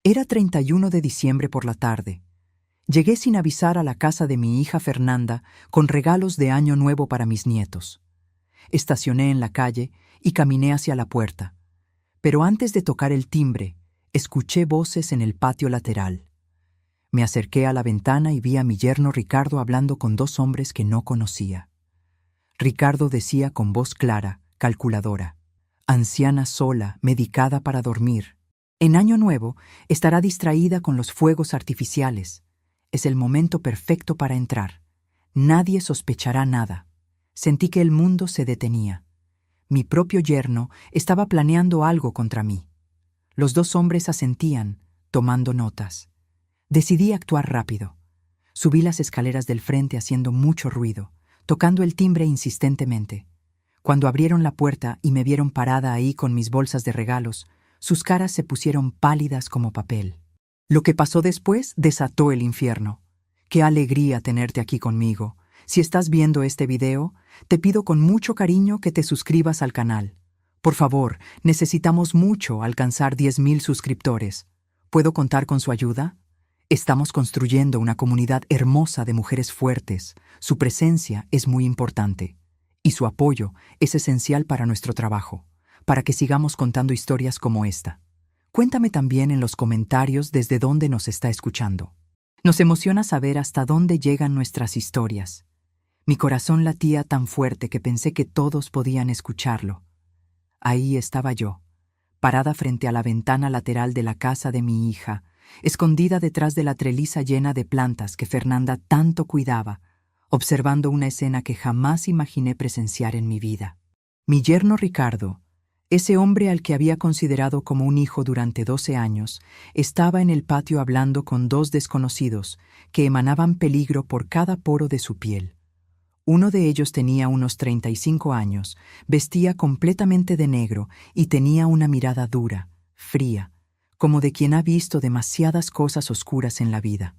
Era 31 de diciembre por la tarde. Llegué sin avisar a la casa de mi hija Fernanda con regalos de Año Nuevo para mis nietos. Estacioné en la calle y caminé hacia la puerta. Pero antes de tocar el timbre, escuché voces en el patio lateral. Me acerqué a la ventana y vi a mi yerno Ricardo hablando con dos hombres que no conocía. Ricardo decía con voz clara, calculadora: anciana sola, medicada para dormir. En Año Nuevo estará distraída con los fuegos artificiales. Es el momento perfecto para entrar. Nadie sospechará nada. Sentí que el mundo se detenía. Mi propio yerno estaba planeando algo contra mí. Los dos hombres asentían, tomando notas. Decidí actuar rápido. Subí las escaleras del frente haciendo mucho ruido, tocando el timbre insistentemente. Cuando abrieron la puerta y me vieron parada ahí con mis bolsas de regalos, sus caras se pusieron pálidas como papel. Lo que pasó después desató el infierno. ¡Qué alegría tenerte aquí conmigo! Si estás viendo este video, te pido con mucho cariño que te suscribas al canal. Por favor, necesitamos mucho alcanzar 10,000 suscriptores. ¿Puedo contar con su ayuda? Estamos construyendo una comunidad hermosa de mujeres fuertes. Su presencia es muy importante. Y su apoyo es esencial para nuestro trabajo, para que sigamos contando historias como esta. Cuéntame también en los comentarios desde dónde nos está escuchando. Nos emociona saber hasta dónde llegan nuestras historias. Mi corazón latía tan fuerte que pensé que todos podían escucharlo. Ahí estaba yo, parada frente a la ventana lateral de la casa de mi hija, escondida detrás de la treliza llena de plantas que Fernanda tanto cuidaba, observando una escena que jamás imaginé presenciar en mi vida. Mi yerno Ricardo, ese hombre al que había considerado como un hijo durante 12 años, estaba en el patio hablando con dos desconocidos que emanaban peligro por cada poro de su piel. Uno de ellos tenía unos 35 años, vestía completamente de negro y tenía una mirada dura, fría, como de quien ha visto demasiadas cosas oscuras en la vida.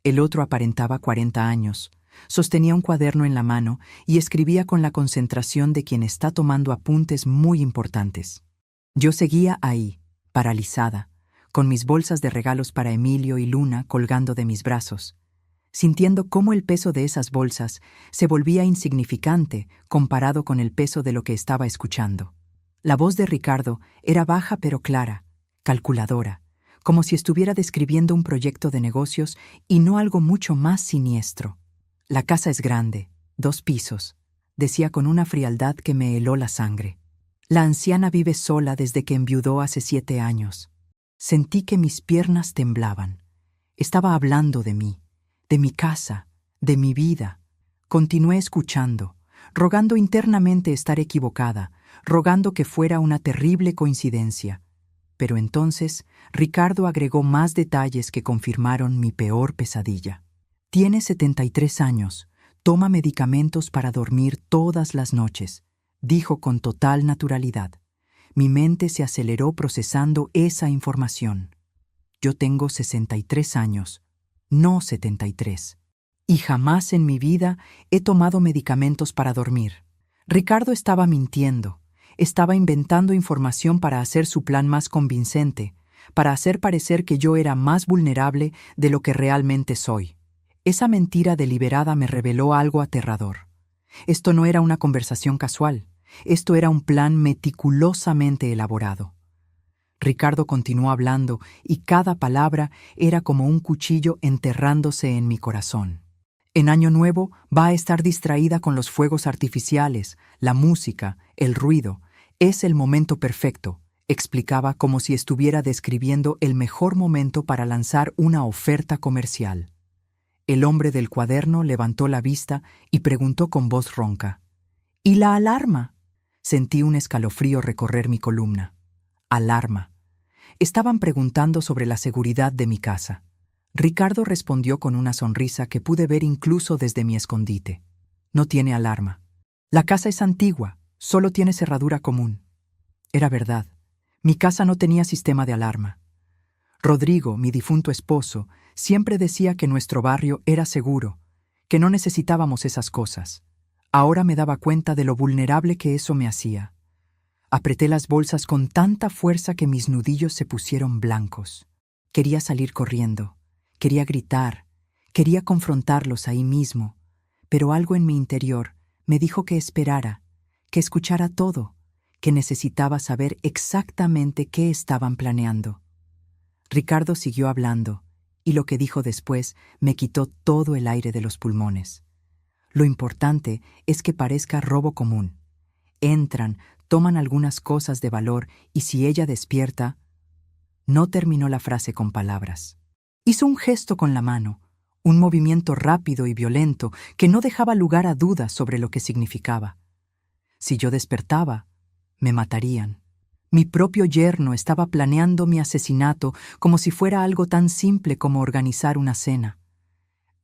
El otro aparentaba 40 años, sostenía un cuaderno en la mano y escribía con la concentración de quien está tomando apuntes muy importantes. Yo seguía ahí, paralizada, con mis bolsas de regalos para Emilio y Luna colgando de mis brazos, sintiendo cómo el peso de esas bolsas se volvía insignificante comparado con el peso de lo que estaba escuchando. La voz de Ricardo era baja pero clara, calculadora, como si estuviera describiendo un proyecto de negocios y no algo mucho más siniestro. La casa es grande, 2 pisos, decía con una frialdad que me heló la sangre. La anciana vive sola desde que enviudó hace 7 años. Sentí que mis piernas temblaban. Estaba hablando de mí, de mi casa, de mi vida. Continué escuchando, rogando internamente estar equivocada, rogando que fuera una terrible coincidencia. Pero entonces Ricardo agregó más detalles que confirmaron mi peor pesadilla. Tiene 73 años, toma medicamentos para dormir todas las noches, dijo con total naturalidad. Mi mente se aceleró procesando esa información. Yo tengo 63 años, no 73. Y jamás en mi vida he tomado medicamentos para dormir. Ricardo estaba mintiendo, estaba inventando información para hacer su plan más convincente, para hacer parecer que yo era más vulnerable de lo que realmente soy. Esa mentira deliberada me reveló algo aterrador. Esto no era una conversación casual, esto era un plan meticulosamente elaborado. Ricardo continuó hablando y cada palabra era como un cuchillo enterrándose en mi corazón. En Año Nuevo va a estar distraída con los fuegos artificiales, la música, el ruido. Es el momento perfecto, explicaba como si estuviera describiendo el mejor momento para lanzar una oferta comercial. El hombre del cuaderno levantó la vista y preguntó con voz ronca: ¿Y la alarma? Sentí un escalofrío recorrer mi columna. Alarma. Estaban preguntando sobre la seguridad de mi casa. Ricardo respondió con una sonrisa que pude ver incluso desde mi escondite. No tiene alarma. La casa es antigua, solo tiene cerradura común. Era verdad. Mi casa no tenía sistema de alarma. Rodrigo, mi difunto esposo, siempre decía que nuestro barrio era seguro, que no necesitábamos esas cosas. Ahora me daba cuenta de lo vulnerable que eso me hacía. Apreté las bolsas con tanta fuerza que mis nudillos se pusieron blancos. Quería salir corriendo, quería gritar, quería confrontarlos ahí mismo, pero algo en mi interior me dijo que esperara, que escuchara todo, que necesitaba saber exactamente qué estaban planeando. Ricardo siguió hablando, y lo que dijo después me quitó todo el aire de los pulmones. Lo importante es que parezca robo común. Entran, toman algunas cosas de valor y si ella despierta... No terminó la frase con palabras. Hizo un gesto con la mano, un movimiento rápido y violento que no dejaba lugar a dudas sobre lo que significaba. Si yo despertaba, me matarían. Mi propio yerno estaba planeando mi asesinato como si fuera algo tan simple como organizar una cena.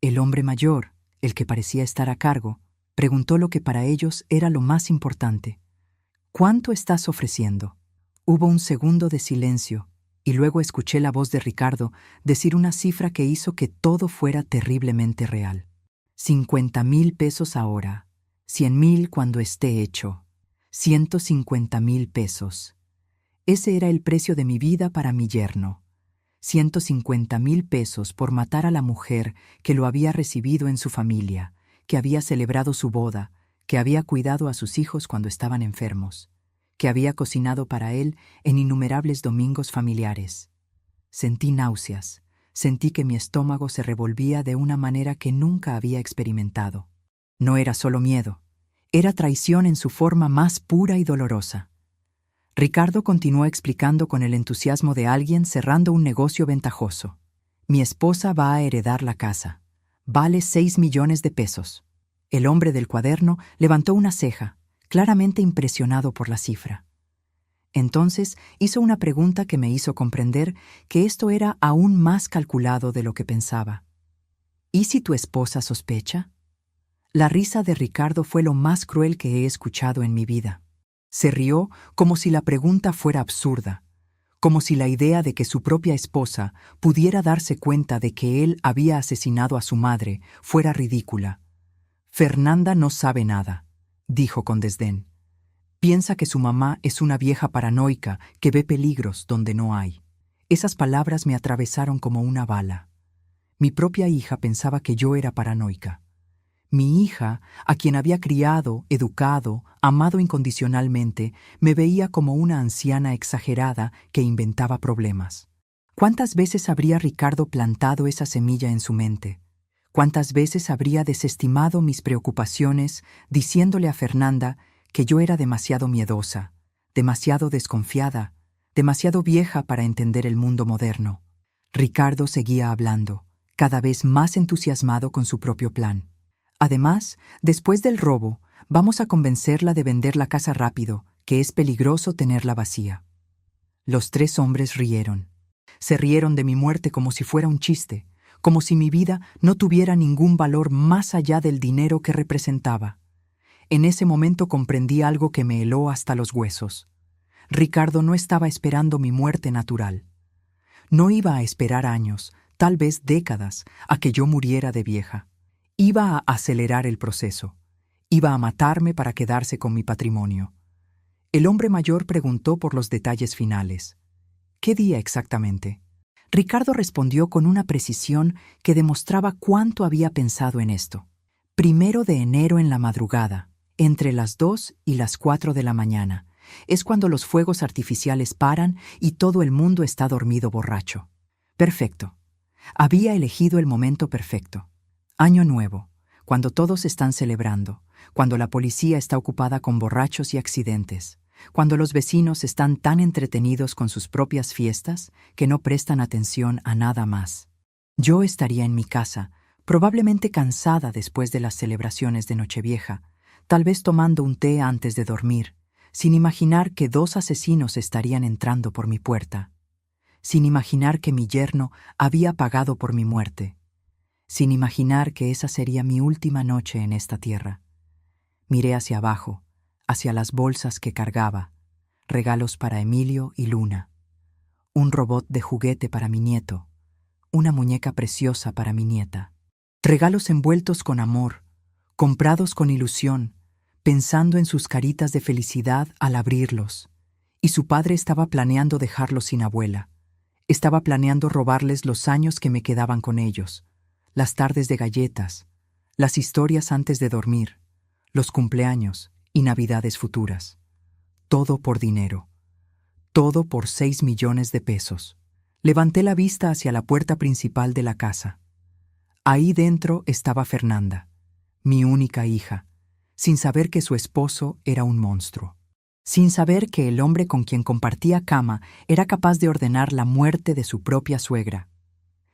El hombre mayor, el que parecía estar a cargo, preguntó lo que para ellos era lo más importante. ¿Cuánto estás ofreciendo? Hubo un segundo de silencio, y luego escuché la voz de Ricardo decir una cifra que hizo que todo fuera terriblemente real. 50,000 pesos ahora, 100,000 cuando esté hecho, 150,000 pesos. Ese era el precio de mi vida para mi yerno. 150,000 pesos por matar a la mujer que lo había recibido en su familia, que había celebrado su boda, que había cuidado a sus hijos cuando estaban enfermos, que había cocinado para él en innumerables domingos familiares. Sentí náuseas, sentí que mi estómago se revolvía de una manera que nunca había experimentado. No era solo miedo, era traición en su forma más pura y dolorosa. Ricardo continuó explicando con el entusiasmo de alguien cerrando un negocio ventajoso. Mi esposa va a heredar la casa. Vale 6 millones de pesos. El hombre del cuaderno levantó una ceja, claramente impresionado por la cifra. Entonces hizo una pregunta que me hizo comprender que esto era aún más calculado de lo que pensaba. ¿Y si tu esposa sospecha? La risa de Ricardo fue lo más cruel que he escuchado en mi vida. Se rió como si la pregunta fuera absurda, como si la idea de que su propia esposa pudiera darse cuenta de que él había asesinado a su madre fuera ridícula. Fernanda no sabe nada, dijo con desdén. Piensa que su mamá es una vieja paranoica que ve peligros donde no hay. Esas palabras me atravesaron como una bala. Mi propia hija pensaba que yo era paranoica. Mi hija, a quien había criado, educado, amado incondicionalmente, me veía como una anciana exagerada que inventaba problemas. ¿Cuántas veces habría Ricardo plantado esa semilla en su mente? ¿Cuántas veces habría desestimado mis preocupaciones diciéndole a Fernanda que yo era demasiado miedosa, demasiado desconfiada, demasiado vieja para entender el mundo moderno? Ricardo seguía hablando, cada vez más entusiasmado con su propio plan. Además, después del robo, vamos a convencerla de vender la casa rápido, que es peligroso tenerla vacía. Los 3 hombres rieron. Se rieron de mi muerte como si fuera un chiste, como si mi vida no tuviera ningún valor más allá del dinero que representaba. En ese momento comprendí algo que me heló hasta los huesos. Ricardo no estaba esperando mi muerte natural. No iba a esperar años, tal vez décadas, a que yo muriera de vieja. Iba a acelerar el proceso. Iba a matarme para quedarse con mi patrimonio. El hombre mayor preguntó por los detalles finales. ¿Qué día exactamente? Ricardo respondió con una precisión que demostraba cuánto había pensado en esto. 1 de enero en la madrugada, entre las 2 y las 4 de la mañana. Es cuando los fuegos artificiales paran y todo el mundo está dormido borracho. Perfecto. Había elegido el momento perfecto. Año Nuevo, cuando todos están celebrando, cuando la policía está ocupada con borrachos y accidentes, cuando los vecinos están tan entretenidos con sus propias fiestas que no prestan atención a nada más. Yo estaría en mi casa, probablemente cansada después de las celebraciones de Nochevieja, tal vez tomando un té antes de dormir, sin imaginar que 2 asesinos estarían entrando por mi puerta, sin imaginar que mi yerno había pagado por mi muerte, sin imaginar que esa sería mi última noche en esta tierra. Miré hacia abajo, hacia las bolsas que cargaba, regalos para Emilio y Luna, un robot de juguete para mi nieto, una muñeca preciosa para mi nieta. Regalos envueltos con amor, comprados con ilusión, pensando en sus caritas de felicidad al abrirlos. Y su padre estaba planeando dejarlos sin abuela. Estaba planeando robarles los años que me quedaban con ellos, las tardes de galletas, las historias antes de dormir, los cumpleaños y navidades futuras. Todo por dinero. Todo por 6 millones de pesos. Levanté la vista hacia la puerta principal de la casa. Ahí dentro estaba Fernanda, mi única hija, sin saber que su esposo era un monstruo. Sin saber que el hombre con quien compartía cama era capaz de ordenar la muerte de su propia suegra.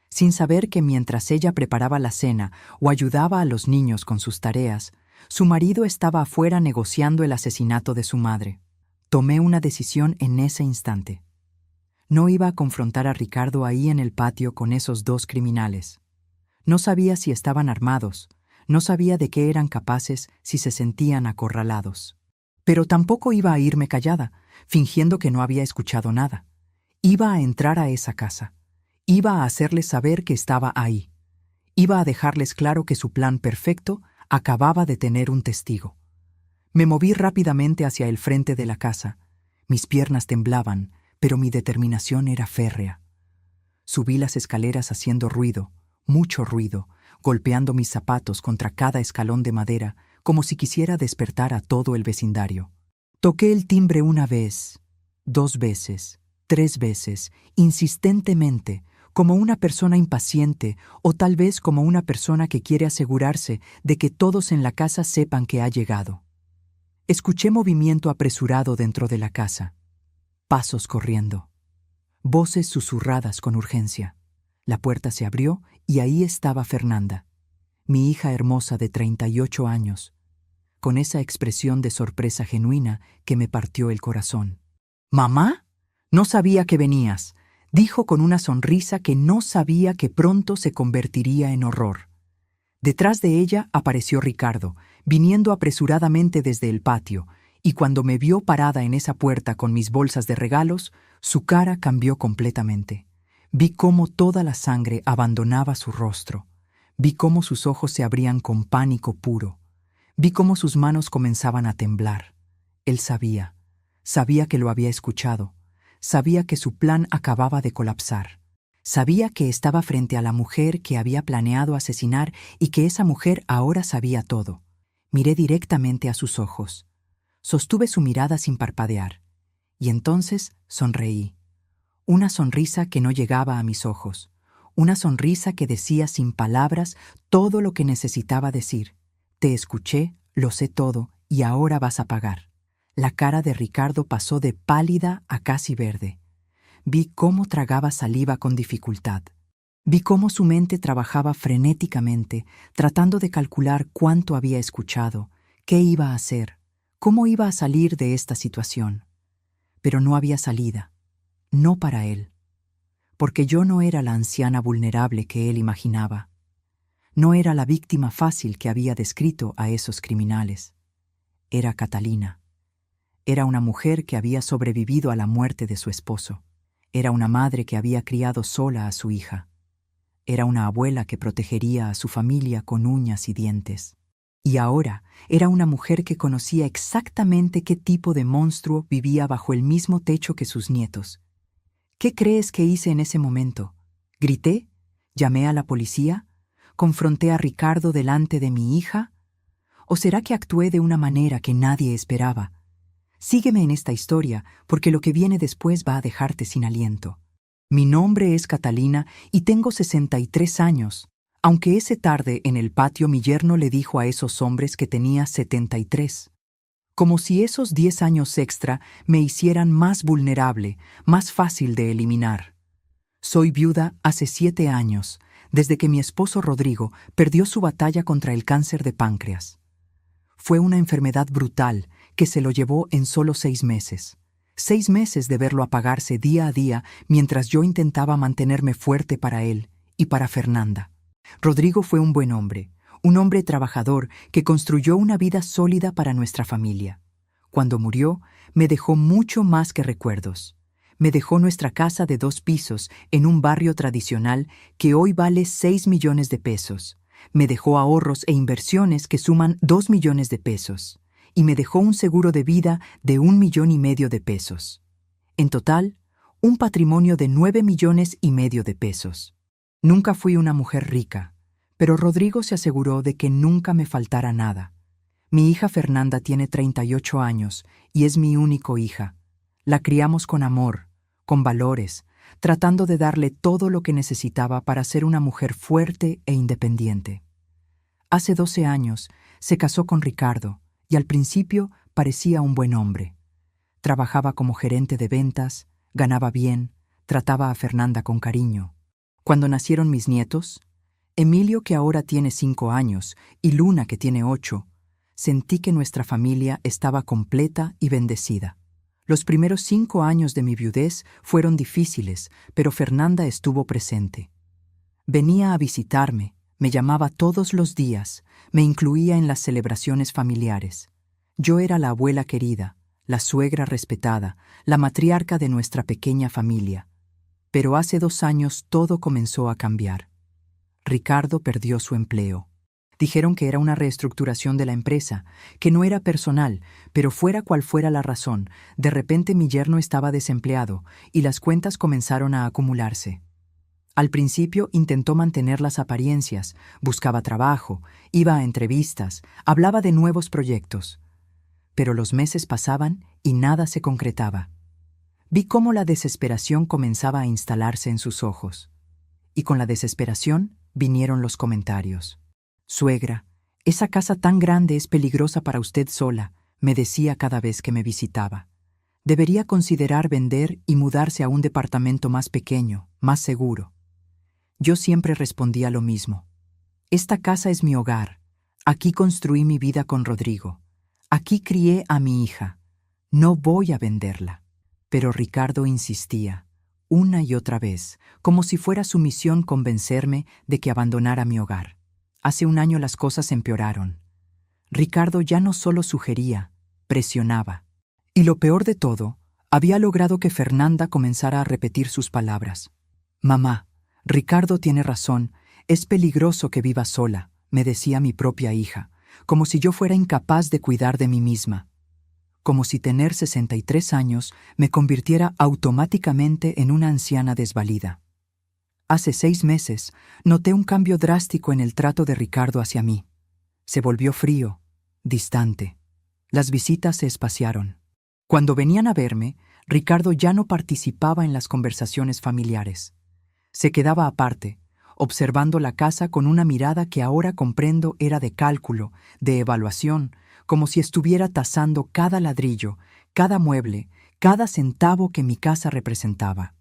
Sin saber que mientras ella preparaba la cena o ayudaba a los niños con sus tareas, su marido estaba afuera negociando el asesinato de su madre. Tomé una decisión en ese instante. No iba a confrontar a Ricardo ahí en el patio con esos dos criminales. No sabía si estaban armados, no sabía de qué eran capaces si se sentían acorralados. Pero tampoco iba a irme callada, fingiendo que no había escuchado nada. Iba a entrar a esa casa. Iba a hacerles saber que estaba ahí. Iba a dejarles claro que su plan perfecto acababa de tener un testigo. Me moví rápidamente hacia el frente de la casa. Mis piernas temblaban, pero mi determinación era férrea. Subí las escaleras haciendo ruido, mucho ruido, golpeando mis zapatos contra cada escalón de madera, como si quisiera despertar a todo el vecindario. Toqué el timbre una vez, 2 veces, 3 veces, insistentemente, como una persona impaciente o tal vez como una persona que quiere asegurarse de que todos en la casa sepan que ha llegado. Escuché movimiento apresurado dentro de la casa. Pasos corriendo. Voces susurradas con urgencia. La puerta se abrió y ahí estaba Fernanda, mi hija hermosa de 38 años, con esa expresión de sorpresa genuina que me partió el corazón. «¿Mamá? No sabía que venías», dijo con una sonrisa que no sabía que pronto se convertiría en horror. Detrás de ella apareció Ricardo, viniendo apresuradamente desde el patio, y cuando me vio parada en esa puerta con mis bolsas de regalos, su cara cambió completamente. Vi cómo toda la sangre abandonaba su rostro. Vi cómo sus ojos se abrían con pánico puro. Vi cómo sus manos comenzaban a temblar. Él sabía que lo había escuchado, sabía que su plan acababa de colapsar. Sabía que estaba frente a la mujer que había planeado asesinar y que esa mujer ahora sabía todo. Miré directamente a sus ojos. Sostuve su mirada sin parpadear. Y entonces sonreí. Una sonrisa que no llegaba a mis ojos. Una sonrisa que decía sin palabras todo lo que necesitaba decir. Te escuché, lo sé todo, y ahora vas a pagar. La cara de Ricardo pasó de pálida a casi verde. Vi cómo tragaba saliva con dificultad. Vi cómo su mente trabajaba frenéticamente, tratando de calcular cuánto había escuchado, qué iba a hacer, cómo iba a salir de esta situación. Pero no había salida, no para él, porque yo no era la anciana vulnerable que él imaginaba. No era la víctima fácil que había descrito a esos criminales. Era Catalina. Era una mujer que había sobrevivido a la muerte de su esposo. Era una madre que había criado sola a su hija. Era una abuela que protegería a su familia con uñas y dientes. Y ahora era una mujer que conocía exactamente qué tipo de monstruo vivía bajo el mismo techo que sus nietos. ¿Qué crees que hice en ese momento? ¿Grité? ¿Llamé a la policía? ¿Confronté a Ricardo delante de mi hija? ¿O será que actué de una manera que nadie esperaba? Sígueme en esta historia, porque lo que viene después va a dejarte sin aliento. Mi nombre es Catalina y tengo 63 años, aunque esa tarde en el patio mi yerno le dijo a esos hombres que tenía 73. Como si esos 10 años extra me hicieran más vulnerable, más fácil de eliminar. Soy viuda hace 7 años, desde que mi esposo Rodrigo perdió su batalla contra el cáncer de páncreas. Fue una enfermedad brutal que se lo llevó en solo 6 meses. 6 meses de verlo apagarse día a día mientras yo intentaba mantenerme fuerte para él y para Fernanda. Rodrigo fue un buen hombre, un hombre trabajador que construyó una vida sólida para nuestra familia. Cuando murió, me dejó mucho más que recuerdos. Me dejó nuestra casa de 2 pisos en un barrio tradicional que hoy vale 6 millones de pesos. Me dejó ahorros e inversiones que suman 2 millones de pesos. Y me dejó un seguro de vida de 1,5 millones de pesos. En total, un patrimonio de 9,5 millones de pesos. Nunca fui una mujer rica, pero Rodrigo se aseguró de que nunca me faltara nada. Mi hija Fernanda tiene 38 años y es mi único hija. La criamos con amor, con valores, tratando de darle todo lo que necesitaba para ser una mujer fuerte e independiente. Hace 12 años se casó con Ricardo y al principio parecía un buen hombre. Trabajaba como gerente de ventas, ganaba bien, trataba a Fernanda con cariño. Cuando nacieron mis nietos, Emilio, que ahora tiene 5 años, y Luna, que tiene 8, sentí que nuestra familia estaba completa y bendecida. Los primeros 5 años de mi viudez fueron difíciles, pero Fernanda estuvo presente. Venía a visitarme, me llamaba todos los días, me incluía en las celebraciones familiares. Yo era la abuela querida, la suegra respetada, la matriarca de nuestra pequeña familia. Pero hace 2 años todo comenzó a cambiar. Ricardo perdió su empleo. Dijeron que era una reestructuración de la empresa, que no era personal, pero fuera cual fuera la razón, de repente mi yerno estaba desempleado y las cuentas comenzaron a acumularse. Al principio intentó mantener las apariencias, buscaba trabajo, iba a entrevistas, hablaba de nuevos proyectos. Pero los meses pasaban y nada se concretaba. Vi cómo la desesperación comenzaba a instalarse en sus ojos. Y con la desesperación vinieron los comentarios. «Suegra, esa casa tan grande es peligrosa para usted sola», me decía cada vez que me visitaba. «Debería considerar vender y mudarse a un departamento más pequeño, más seguro». Yo siempre respondía lo mismo. «Esta casa es mi hogar. Aquí construí mi vida con Rodrigo. Aquí crié a mi hija. No voy a venderla». Pero Ricardo insistía, una y otra vez, como si fuera su misión convencerme de que abandonara mi hogar. Hace 1 año las cosas empeoraron. Ricardo ya no solo sugería, presionaba. Y lo peor de todo, había logrado que Fernanda comenzara a repetir sus palabras. «Mamá, Ricardo tiene razón, es peligroso que viva sola», me decía mi propia hija, como si yo fuera incapaz de cuidar de mí misma. Como si tener 63 años me convirtiera automáticamente en una anciana desvalida. Hace 6 meses noté un cambio drástico en el trato de Ricardo hacia mí. Se volvió frío, distante. Las visitas se espaciaron. Cuando venían a verme, Ricardo ya no participaba en las conversaciones familiares. Se quedaba aparte, observando la casa con una mirada que ahora comprendo era de cálculo, de evaluación, como si estuviera tasando cada ladrillo, cada mueble, cada centavo que mi casa representaba.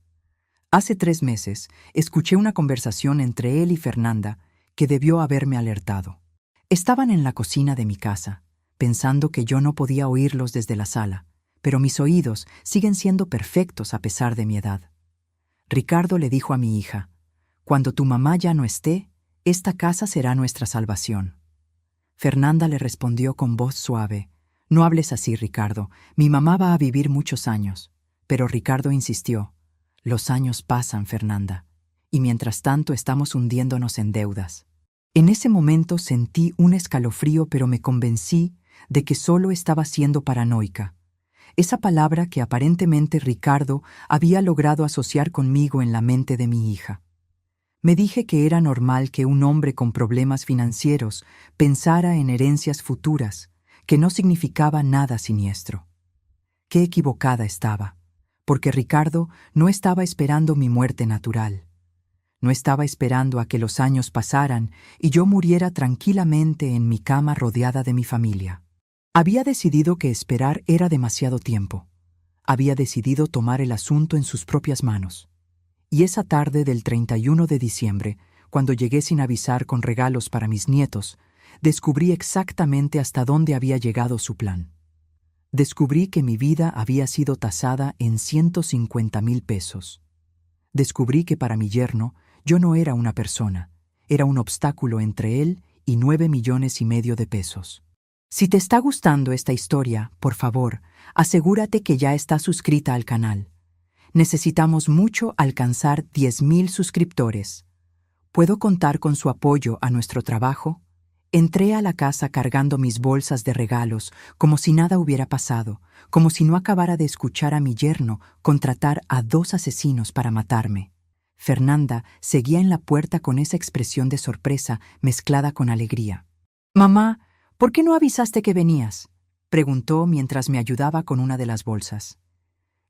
Hace 3 meses escuché una conversación entre él y Fernanda que debió haberme alertado. Estaban en la cocina de mi casa, pensando que yo no podía oírlos desde la sala, pero mis oídos siguen siendo perfectos a pesar de mi edad. Ricardo le dijo a mi hija: «Cuando tu mamá ya no esté, esta casa será nuestra salvación». Fernanda le respondió con voz suave: «No hables así, Ricardo, mi mamá va a vivir muchos años». Pero Ricardo insistió: «Los años pasan, Fernanda, y mientras tanto estamos hundiéndonos en deudas». En ese momento sentí un escalofrío, pero me convencí de que solo estaba siendo paranoica. Esa palabra que aparentemente Ricardo había logrado asociar conmigo en la mente de mi hija. Me dije que era normal que un hombre con problemas financieros pensara en herencias futuras, que no significaba nada siniestro. Qué equivocada estaba, porque Ricardo no estaba esperando mi muerte natural. No estaba esperando a que los años pasaran y yo muriera tranquilamente en mi cama rodeada de mi familia. Había decidido que esperar era demasiado tiempo. Había decidido tomar el asunto en sus propias manos. Y esa tarde del 31 de diciembre, cuando llegué sin avisar con regalos para mis nietos, descubrí exactamente hasta dónde había llegado su plan. Descubrí que mi vida había sido tasada en 150,000 pesos. Descubrí que para mi yerno yo no era una persona, era un obstáculo entre él y 9,5 millones de pesos. Si te está gustando esta historia, por favor, asegúrate que ya estás suscrita al canal. Necesitamos mucho alcanzar 10,000 suscriptores. ¿Puedo contar con su apoyo a nuestro trabajo? Entré a la casa cargando mis bolsas de regalos, como si nada hubiera pasado, como si no acabara de escuchar a mi yerno contratar a 2 asesinos para matarme. Fernanda seguía en la puerta con esa expresión de sorpresa mezclada con alegría. «Mamá, ¿por qué no avisaste que venías?», preguntó mientras me ayudaba con una de las bolsas.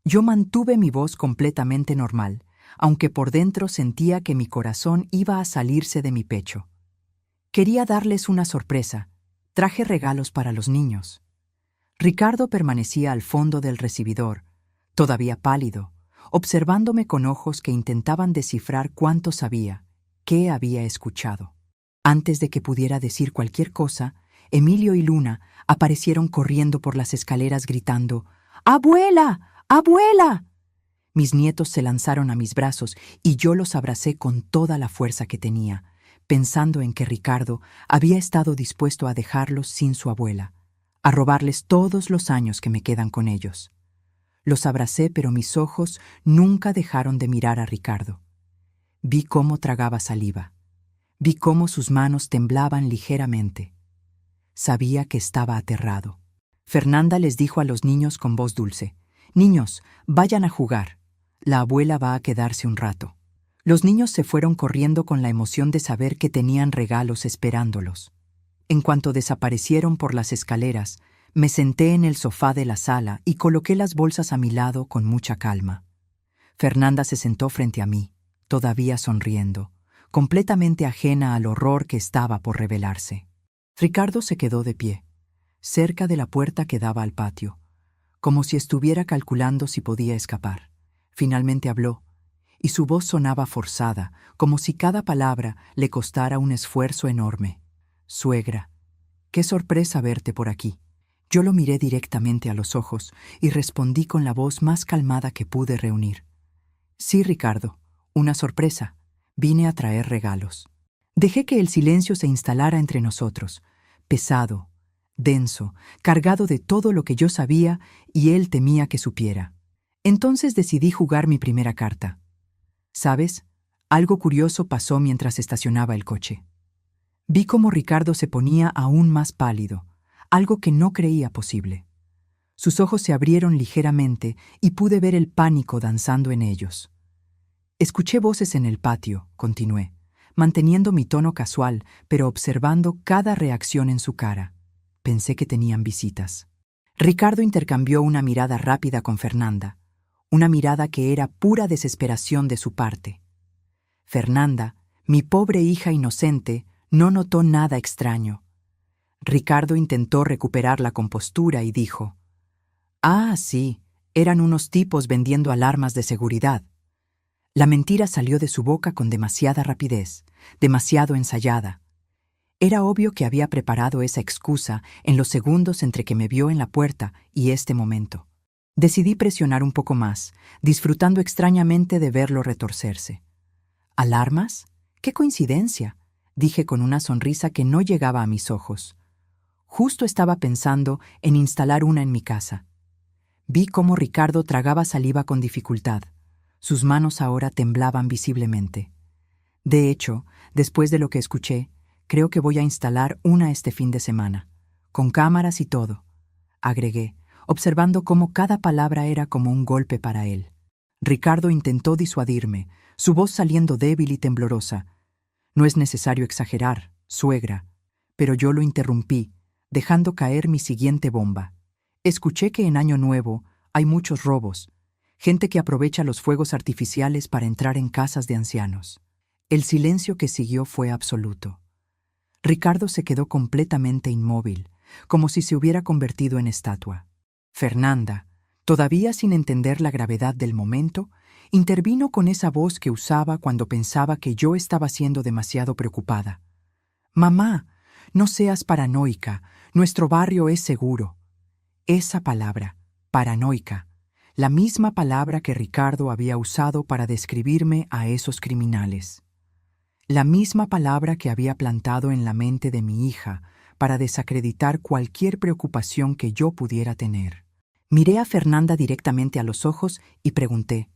Yo mantuve mi voz completamente normal, aunque por dentro sentía que mi corazón iba a salirse de mi pecho. Quería darles una sorpresa. Traje regalos para los niños. Ricardo permanecía al fondo del recibidor, todavía pálido, observándome con ojos que intentaban descifrar cuánto sabía, qué había escuchado. Antes de que pudiera decir cualquier cosa, Emilio y Luna aparecieron corriendo por las escaleras gritando: «¡Abuela! ¡Abuela!». Mis nietos se lanzaron a mis brazos y yo los abracé con toda la fuerza que tenía, pensando en que Ricardo había estado dispuesto a dejarlos sin su abuela, a robarles todos los años que me quedan con ellos. Los abracé, pero mis ojos nunca dejaron de mirar a Ricardo. Vi cómo tragaba saliva. Vi cómo sus manos temblaban ligeramente. Sabía que estaba aterrado. Fernanda les dijo a los niños con voz dulce: «Niños, vayan a jugar. La abuela va a quedarse un rato». Los niños se fueron corriendo con la emoción de saber que tenían regalos esperándolos. En cuanto desaparecieron por las escaleras, me senté en el sofá de la sala y coloqué las bolsas a mi lado con mucha calma. Fernanda se sentó frente a mí, todavía sonriendo, completamente ajena al horror que estaba por revelarse. Ricardo se quedó de pie, cerca de la puerta que daba al patio, como si estuviera calculando si podía escapar. Finalmente habló, y su voz sonaba forzada, como si cada palabra le costara un esfuerzo enorme. «Suegra, qué sorpresa verte por aquí». Yo lo miré directamente a los ojos y respondí con la voz más calmada que pude reunir: «Sí, Ricardo, una sorpresa. Vine a traer regalos». Dejé que el silencio se instalara entre nosotros, pesado, denso, cargado de todo lo que yo sabía y él temía que supiera. Entonces decidí jugar mi primera carta. ¿Sabes? Algo curioso pasó mientras estacionaba el coche. Vi cómo Ricardo se ponía aún más pálido, algo que no creía posible. Sus ojos se abrieron ligeramente y pude ver el pánico danzando en ellos. Escuché voces en el patio, continué, manteniendo mi tono casual, pero observando cada reacción en su cara. Pensé que tenían visitas. Ricardo intercambió una mirada rápida con Fernanda, una mirada que era pura desesperación de su parte. Fernanda, mi pobre hija inocente, no notó nada extraño. Ricardo intentó recuperar la compostura y dijo: «Ah, sí, eran unos tipos vendiendo alarmas de seguridad». La mentira salió de su boca con demasiada rapidez, demasiado ensayada. Era obvio que había preparado esa excusa en los segundos entre que me vio en la puerta y este momento. Decidí presionar un poco más, disfrutando extrañamente de verlo retorcerse. «¿Alarmas? ¡Qué coincidencia!», dije con una sonrisa que no llegaba a mis ojos. Justo estaba pensando en instalar una en mi casa. Vi cómo Ricardo tragaba saliva con dificultad. Sus manos ahora temblaban visiblemente. «De hecho, después de lo que escuché, creo que voy a instalar una este fin de semana, con cámaras y todo», agregué, observando cómo cada palabra era como un golpe para él. Ricardo intentó disuadirme, su voz saliendo débil y temblorosa. «No es necesario exagerar, suegra», pero yo lo interrumpí, dejando caer mi siguiente bomba. «Escuché que en Año Nuevo hay muchos robos, gente que aprovecha los fuegos artificiales para entrar en casas de ancianos». El silencio que siguió fue absoluto. Ricardo se quedó completamente inmóvil, como si se hubiera convertido en estatua. Fernanda, todavía sin entender la gravedad del momento, intervino con esa voz que usaba cuando pensaba que yo estaba siendo demasiado preocupada. «Mamá, no seas paranoica, nuestro barrio es seguro». Esa palabra, paranoica, la misma palabra que Ricardo había usado para describirme a esos criminales. La misma palabra que había plantado en la mente de mi hija para desacreditar cualquier preocupación que yo pudiera tener. Miré a Fernanda directamente a los ojos y pregunté: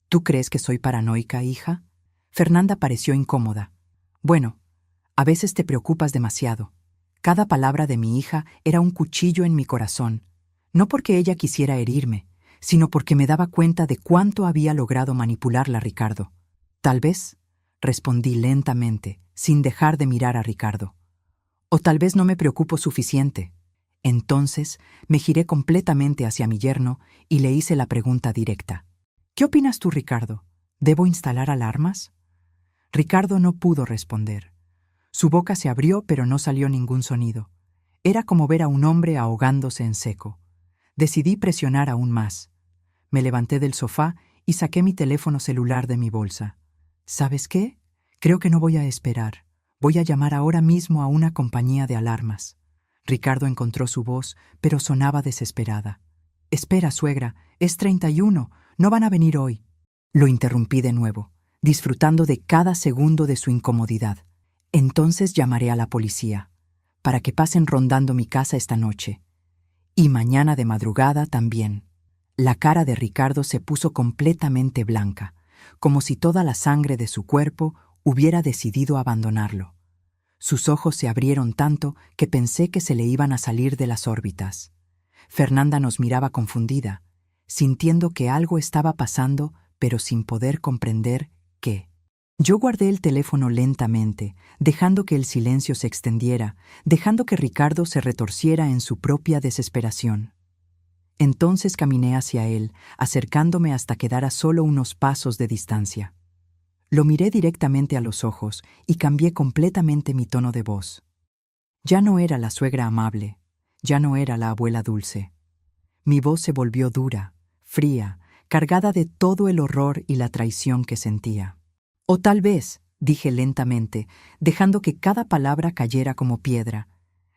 «¿Tú crees que soy paranoica, hija?». Fernanda pareció incómoda. «Bueno, a veces te preocupas demasiado. Cada palabra de mi hija era un cuchillo en mi corazón, no porque ella quisiera herirme, sino porque me daba cuenta de cuánto había logrado manipularla, Ricardo. Tal vez, respondí lentamente, sin dejar de mirar a Ricardo. O tal vez no me preocupo suficiente. Entonces me giré completamente hacia mi yerno y le hice la pregunta directa. ¿Qué opinas tú, Ricardo? ¿Debo instalar alarmas? Ricardo no pudo responder. Su boca se abrió, pero no salió ningún sonido. Era como ver a un hombre ahogándose en seco. Decidí presionar aún más. Me levanté del sofá y saqué mi teléfono celular de mi bolsa. ¿Sabes qué? Creo que no voy a esperar. Voy a llamar ahora mismo a una compañía de alarmas. Ricardo encontró su voz, pero sonaba desesperada. Espera, suegra, es 31, no van a venir hoy. Lo interrumpí de nuevo, disfrutando de cada segundo de su incomodidad. Entonces llamaré a la policía, para que pasen rondando mi casa esta noche. Y mañana de madrugada también. La cara de Ricardo se puso completamente blanca, como si toda la sangre de su cuerpo hubiera decidido abandonarlo. Sus ojos se abrieron tanto que pensé que se le iban a salir de las órbitas. Fernanda nos miraba confundida, sintiendo que algo estaba pasando, pero sin poder comprender qué. Yo guardé el teléfono lentamente, dejando que el silencio se extendiera, dejando que Ricardo se retorciera en su propia desesperación. Entonces caminé hacia él, acercándome hasta quedar a solo unos pasos de distancia. Lo miré directamente a los ojos y cambié completamente mi tono de voz. Ya no era la suegra amable, ya no era la abuela dulce. Mi voz se volvió dura, fría, cargada de todo el horror y la traición que sentía. O tal vez, dije lentamente, dejando que cada palabra cayera como piedra,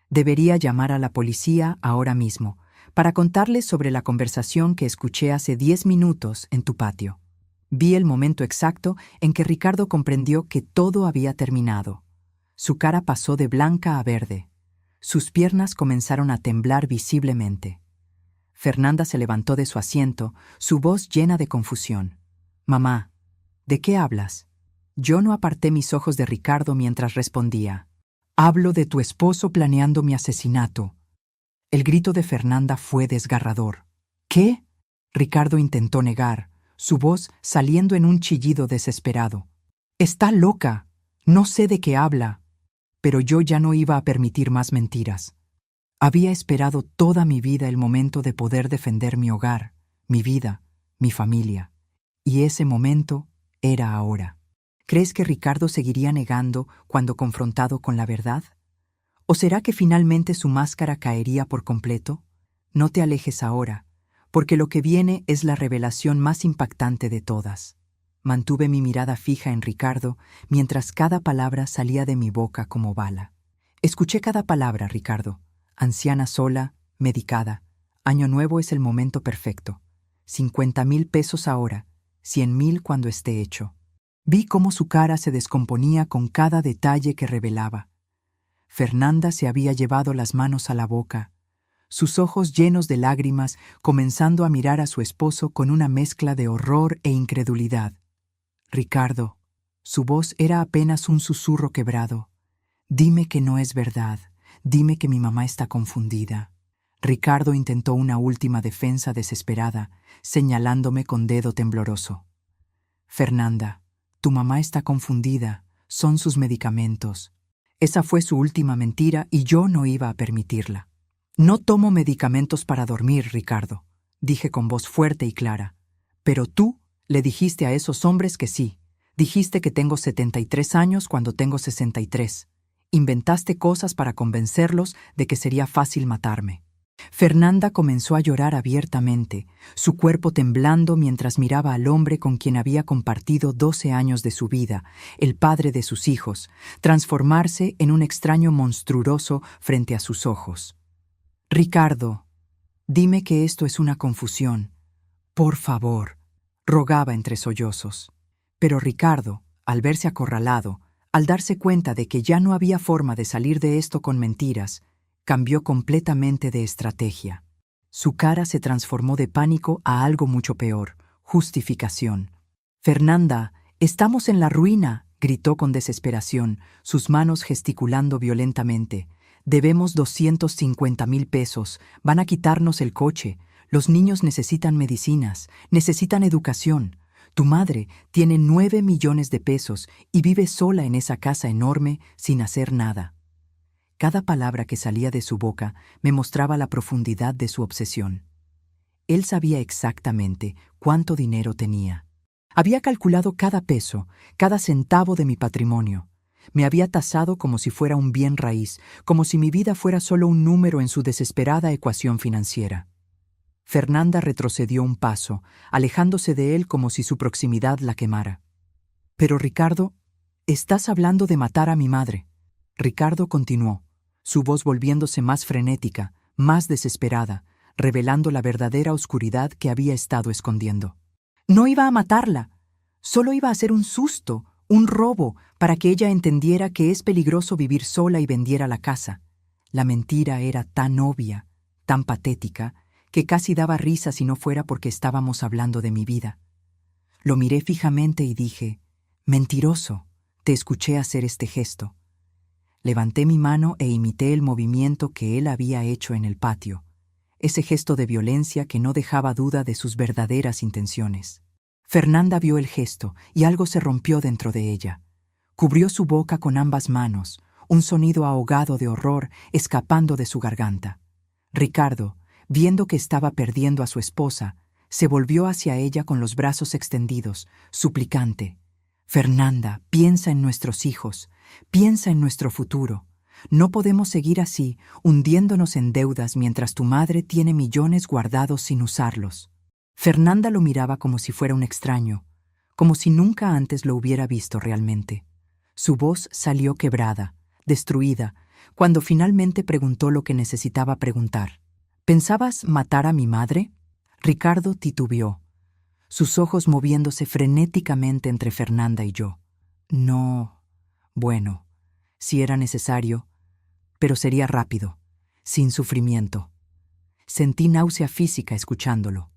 debería llamar a la policía ahora mismo, para contarles sobre la conversación que escuché hace 10 minutos en tu patio. Vi el momento exacto en que Ricardo comprendió que todo había terminado. Su cara pasó de blanca a verde. Sus piernas comenzaron a temblar visiblemente. Fernanda se levantó de su asiento, su voz llena de confusión. «Mamá, ¿de qué hablas?» Yo no aparté mis ojos de Ricardo mientras respondía. «Hablo de tu esposo planeando mi asesinato». El grito de Fernanda fue desgarrador. «¿Qué?» Ricardo intentó negar, su voz saliendo en un chillido desesperado. «Está loca. No sé de qué habla». Pero yo ya no iba a permitir más mentiras. Había esperado toda mi vida el momento de poder defender mi hogar, mi vida, mi familia. Y ese momento era ahora. ¿Crees que Ricardo seguiría negando cuando confrontado con la verdad? ¿O será que finalmente su máscara caería por completo? No te alejes ahora, porque lo que viene es la revelación más impactante de todas. Mantuve mi mirada fija en Ricardo mientras cada palabra salía de mi boca como bala. Escuché cada palabra, Ricardo. Anciana sola, medicada. Año nuevo es el momento perfecto. 50,000 pesos ahora, 100,000 cuando esté hecho. Vi cómo su cara se descomponía con cada detalle que revelaba. Fernanda se había llevado las manos a la boca, sus ojos llenos de lágrimas, comenzando a mirar a su esposo con una mezcla de horror e incredulidad. «Ricardo», su voz era apenas un susurro quebrado. «Dime que no es verdad. Dime que mi mamá está confundida». Ricardo intentó una última defensa desesperada, señalándome con dedo tembloroso. «Fernanda, tu mamá está confundida. Son sus medicamentos». Esa fue su última mentira y yo no iba a permitirla. «No tomo medicamentos para dormir, Ricardo», dije con voz fuerte y clara. «Pero tú le dijiste a esos hombres que sí. Dijiste que tengo 73 años cuando tengo 63. Inventaste cosas para convencerlos de que sería fácil matarme». Fernanda comenzó a llorar abiertamente, su cuerpo temblando mientras miraba al hombre con quien había compartido 12 años de su vida, el padre de sus hijos, transformarse en un extraño monstruoso frente a sus ojos. «Ricardo, dime que esto es una confusión. Por favor», rogaba entre sollozos. Pero Ricardo, al verse acorralado, al darse cuenta de que ya no había forma de salir de esto con mentiras, cambió completamente de estrategia. Su cara se transformó de pánico a algo mucho peor, justificación. «Fernanda, estamos en la ruina», gritó con desesperación, sus manos gesticulando violentamente. Debemos 250,000 pesos, van a quitarnos el coche, los niños necesitan medicinas, necesitan educación. Tu madre tiene 9 millones de pesos y vive sola en esa casa enorme sin hacer nada. Cada palabra que salía de su boca me mostraba la profundidad de su obsesión. Él sabía exactamente cuánto dinero tenía. Había calculado cada peso, cada centavo de mi patrimonio. Me había tasado como si fuera un bien raíz, como si mi vida fuera solo un número en su desesperada ecuación financiera. Fernanda retrocedió un paso, alejándose de él como si su proximidad la quemara. «Pero Ricardo, estás hablando de matar a mi madre». Ricardo continuó, su voz volviéndose más frenética, más desesperada, revelando la verdadera oscuridad que había estado escondiendo. «No iba a matarla, solo iba a hacer un susto, un robo, para que ella entendiera que es peligroso vivir sola y vendiera la casa». La mentira era tan obvia, tan patética, que casi daba risa si no fuera porque estábamos hablando de mi vida. Lo miré fijamente y dije, «Mentiroso, te escuché hacer este gesto». Levanté mi mano e imité el movimiento que él había hecho en el patio, ese gesto de violencia que no dejaba duda de sus verdaderas intenciones. Fernanda vio el gesto y algo se rompió dentro de ella. Cubrió su boca con ambas manos, un sonido ahogado de horror escapando de su garganta. Ricardo, viendo que estaba perdiendo a su esposa, se volvió hacia ella con los brazos extendidos, suplicante. «Fernanda, piensa en nuestros hijos, piensa en nuestro futuro. No podemos seguir así, hundiéndonos en deudas mientras tu madre tiene millones guardados sin usarlos». Fernanda lo miraba como si fuera un extraño, como si nunca antes lo hubiera visto realmente. Su voz salió quebrada, destruida, cuando finalmente preguntó lo que necesitaba preguntar. «¿Pensabas matar a mi madre?» Ricardo titubeó, sus ojos moviéndose frenéticamente entre Fernanda y yo. «No, bueno, si era necesario, pero sería rápido, sin sufrimiento». Sentí náusea física escuchándolo.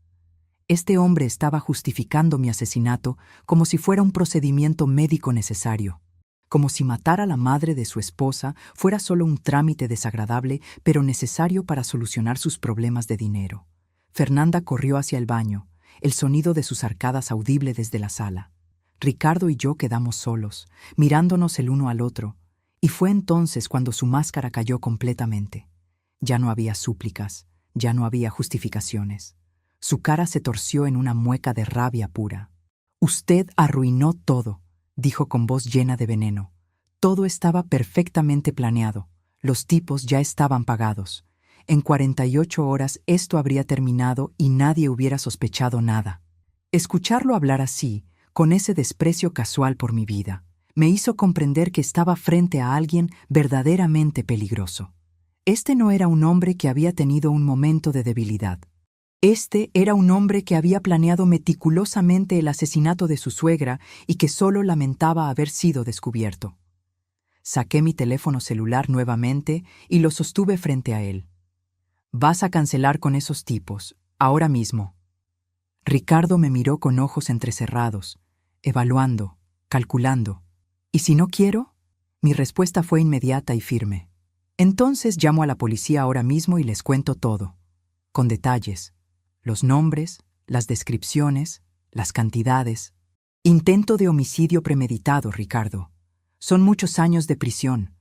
Este hombre estaba justificando mi asesinato como si fuera un procedimiento médico necesario, como si matar a la madre de su esposa fuera solo un trámite desagradable pero necesario para solucionar sus problemas de dinero. Fernanda corrió hacia el baño, el sonido de sus arcadas audible desde la sala. Ricardo y yo quedamos solos, mirándonos el uno al otro, y fue entonces cuando su máscara cayó completamente. Ya no había súplicas, ya no había justificaciones. Su cara se torció en una mueca de rabia pura. «Usted arruinó todo», dijo con voz llena de veneno. «Todo estaba perfectamente planeado. Los tipos ya estaban pagados. En 48 horas esto habría terminado y nadie hubiera sospechado nada». Escucharlo hablar así, con ese desprecio casual por mi vida, me hizo comprender que estaba frente a alguien verdaderamente peligroso. Este no era un hombre que había tenido un momento de debilidad. Este era un hombre que había planeado meticulosamente el asesinato de su suegra y que solo lamentaba haber sido descubierto. Saqué mi teléfono celular nuevamente y lo sostuve frente a él. «Vas a cancelar con esos tipos, ahora mismo». Ricardo me miró con ojos entrecerrados, evaluando, calculando. «¿Y si no quiero?» Mi respuesta fue inmediata y firme. «Entonces llamo a la policía ahora mismo y les cuento todo, con detalles. Los nombres, las descripciones, las cantidades. Intento de homicidio premeditado, Ricardo. Son muchos años de prisión,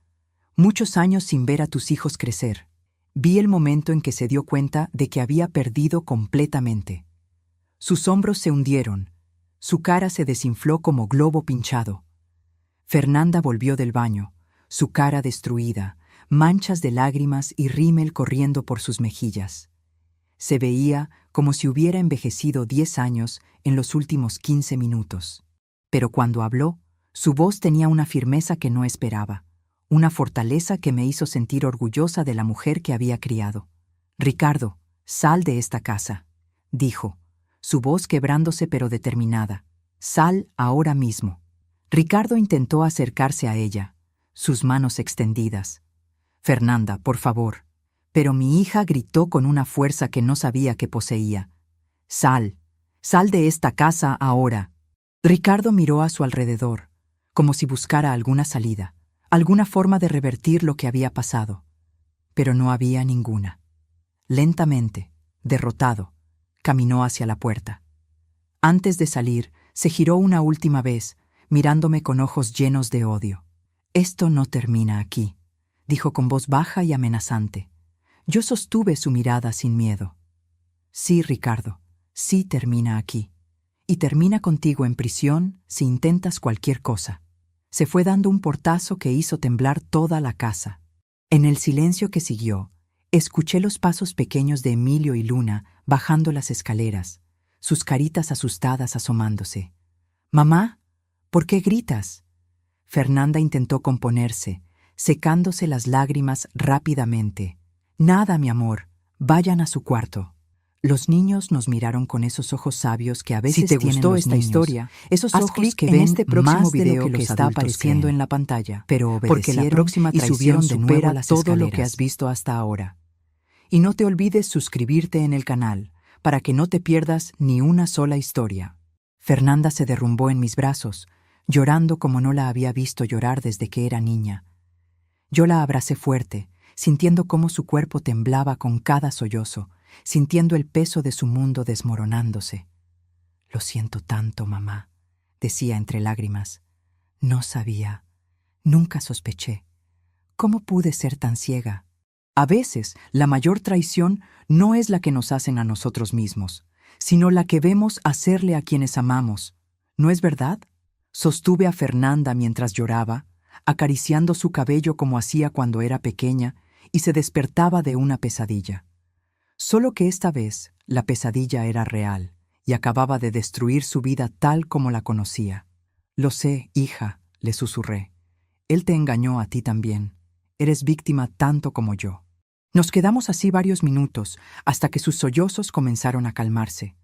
muchos años sin ver a tus hijos crecer». Vi el momento en que se dio cuenta de que había perdido completamente. Sus hombros se hundieron, su cara se desinfló como globo pinchado. Fernanda volvió del baño, su cara destruida, manchas de lágrimas y rímel corriendo por sus mejillas. Se veía como si hubiera envejecido 10 años en los últimos 15 minutos. Pero cuando habló, su voz tenía una firmeza que no esperaba, una fortaleza que me hizo sentir orgullosa de la mujer que había criado. «Ricardo, sal de esta casa», dijo, su voz quebrándose pero determinada. «Sal ahora mismo». Ricardo intentó acercarse a ella, sus manos extendidas. «Fernanda, por favor». Pero mi hija gritó con una fuerza que no sabía que poseía. «Sal, sal de esta casa ahora». Ricardo miró a su alrededor, como si buscara alguna salida, alguna forma de revertir lo que había pasado. pero no había ninguna. Lentamente, derrotado, caminó hacia la puerta. Antes de salir, se giró una última vez, mirándome con ojos llenos de odio. «Esto no termina aquí», dijo con voz baja y amenazante. Yo sostuve su mirada sin miedo. «Sí, Ricardo, sí termina aquí. Y termina contigo en prisión si intentas cualquier cosa». Se fue dando un portazo que hizo temblar toda la casa. En el silencio que siguió, escuché los pasos pequeños de Emilio y Luna bajando las escaleras, sus caritas asustadas asomándose. «Mamá, ¿por qué gritas?». Fernanda intentó componerse, secándose las lágrimas rápidamente. «Nada, mi amor, vayan a su cuarto». Los niños nos miraron con esos ojos sabios que a veces Si te tienen gustó los esta niños. historia, Esos haz ojos clic que en ven este próximo más de lo video que que los está adultos apareciendo creen. en la pantalla, Pero porque la obedecieron próxima y subieron traición de nuevo supera las todo lo que escaleras. has visto hasta ahora. Y no te olvides suscribirte en el canal para que no te pierdas ni una sola historia. Fernanda se derrumbó en mis brazos, llorando como no la había visto llorar desde que era niña. Yo la abracé fuerte, sintiendo cómo su cuerpo temblaba con cada sollozo, sintiendo el peso de su mundo desmoronándose. «Lo siento tanto, mamá», decía entre lágrimas. «No sabía, nunca sospeché. ¿Cómo pude ser tan ciega?». A veces, la mayor traición no es la que nos hacen a nosotros mismos, sino la que vemos hacerle a quienes amamos. ¿No es verdad? Sostuve a Fernanda mientras lloraba, acariciando su cabello como hacía cuando era pequeña y se despertaba de una pesadilla. Solo que esta vez la pesadilla era real y acababa de destruir su vida tal como la conocía. «Lo sé, hija», le susurré. «Él te engañó a ti también. Eres víctima tanto como yo». Nos quedamos así varios minutos, hasta que sus sollozos comenzaron a calmarse.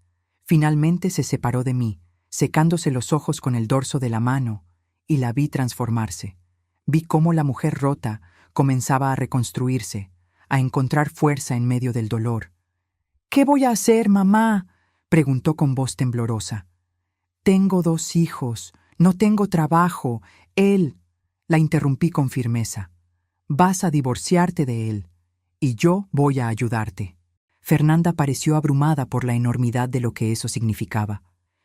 Finalmente se separó de mí, secándose los ojos con el dorso de la mano, y la vi transformarse. Vi cómo la mujer rota comenzaba a reconstruirse, a encontrar fuerza en medio del dolor. «¿Qué voy a hacer, mamá?», preguntó con voz temblorosa. «Tengo 2 hijos, no tengo trabajo, él…», la interrumpí con firmeza. «Vas a divorciarte de él, y yo voy a ayudarte». Fernanda pareció abrumada por la enormidad de lo que eso significaba.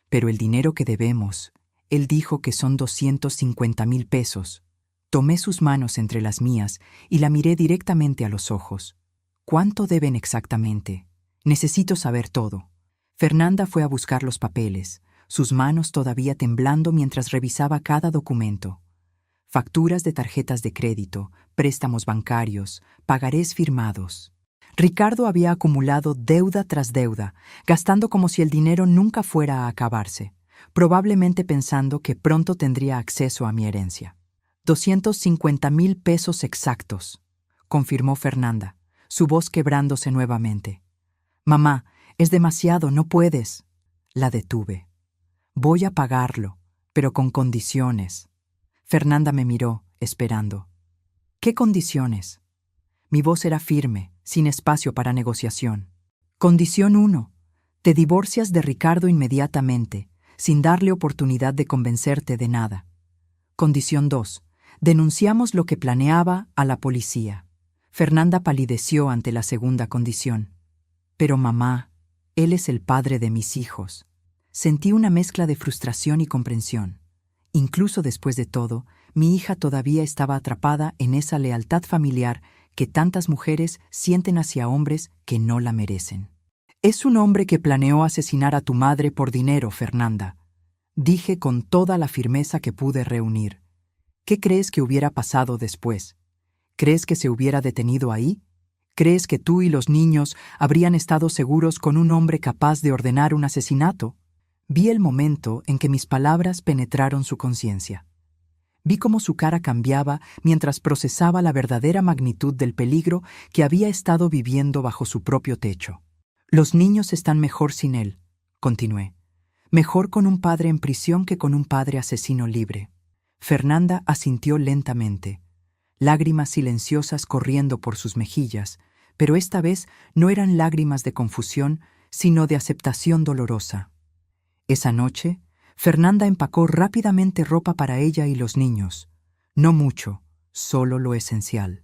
«Pero el dinero que debemos», él dijo que son 250,000 pesos. Tomé sus manos entre las mías y la miré directamente a los ojos. «¿Cuánto deben exactamente? Necesito saber todo». Fernanda fue a buscar los papeles, sus manos todavía temblando mientras revisaba cada documento. Facturas de tarjetas de crédito, préstamos bancarios, pagarés firmados. Ricardo había acumulado deuda tras deuda, gastando como si el dinero nunca fuera a acabarse, probablemente pensando que pronto tendría acceso a mi herencia. 250,000 pesos exactos, confirmó Fernanda, su voz quebrándose nuevamente. «Mamá, es demasiado, no puedes». La detuve. «Voy a pagarlo, pero con condiciones». Fernanda me miró, esperando. «¿Qué condiciones?». Mi voz era firme, sin espacio para negociación. «Condición 1. Te divorcias de Ricardo inmediatamente, sin darle oportunidad de convencerte de nada. Condición 2. Denunciamos lo que planeaba a la policía». Fernanda palideció ante la segunda condición. «Pero mamá, él es el padre de mis hijos». Sentí una mezcla de frustración y comprensión. Incluso después de todo, mi hija todavía estaba atrapada en esa lealtad familiar que tantas mujeres sienten hacia hombres que no la merecen. «Es un hombre que planeó asesinar a tu madre por dinero, Fernanda», dije con toda la firmeza que pude reunir. «¿Qué crees que hubiera pasado después? ¿Crees que se hubiera detenido ahí? ¿Crees que tú y los niños habrían estado seguros con un hombre capaz de ordenar un asesinato?». Vi el momento en que mis palabras penetraron su conciencia. Vi cómo su cara cambiaba mientras procesaba la verdadera magnitud del peligro que había estado viviendo bajo su propio techo. «Los niños están mejor sin él», continué. «Mejor con un padre en prisión que con un padre asesino libre». Fernanda asintió lentamente, lágrimas silenciosas corriendo por sus mejillas, pero esta vez no eran lágrimas de confusión, sino de aceptación dolorosa. Esa noche, Fernanda empacó rápidamente ropa para ella y los niños. No mucho, solo lo esencial.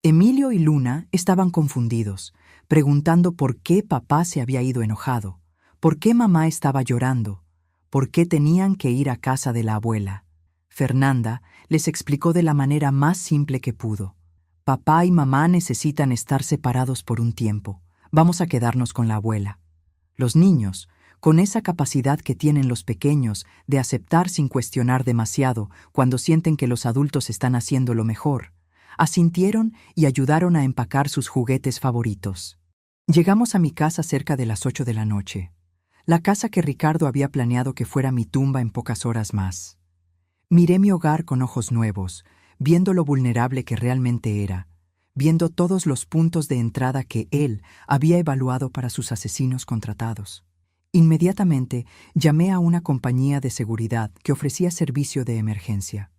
Emilio y Luna estaban confundidos, preguntando por qué papá se había ido enojado, por qué mamá estaba llorando, por qué tenían que ir a casa de la abuela. Fernanda les explicó de la manera más simple que pudo. Papá y mamá necesitan estar separados por un tiempo. Vamos a quedarnos con la abuela. Los niños, con esa capacidad que tienen los pequeños de aceptar sin cuestionar demasiado cuando sienten que los adultos están haciendo lo mejor, asintieron y ayudaron a empacar sus juguetes favoritos. Llegamos a mi casa cerca de las 8 de la noche, la casa que Ricardo había planeado que fuera mi tumba en pocas horas más. Miré mi hogar con ojos nuevos, viendo lo vulnerable que realmente era, viendo todos los puntos de entrada que él había evaluado para sus asesinos contratados. Inmediatamente llamé a una compañía de seguridad que ofrecía servicio de emergencia.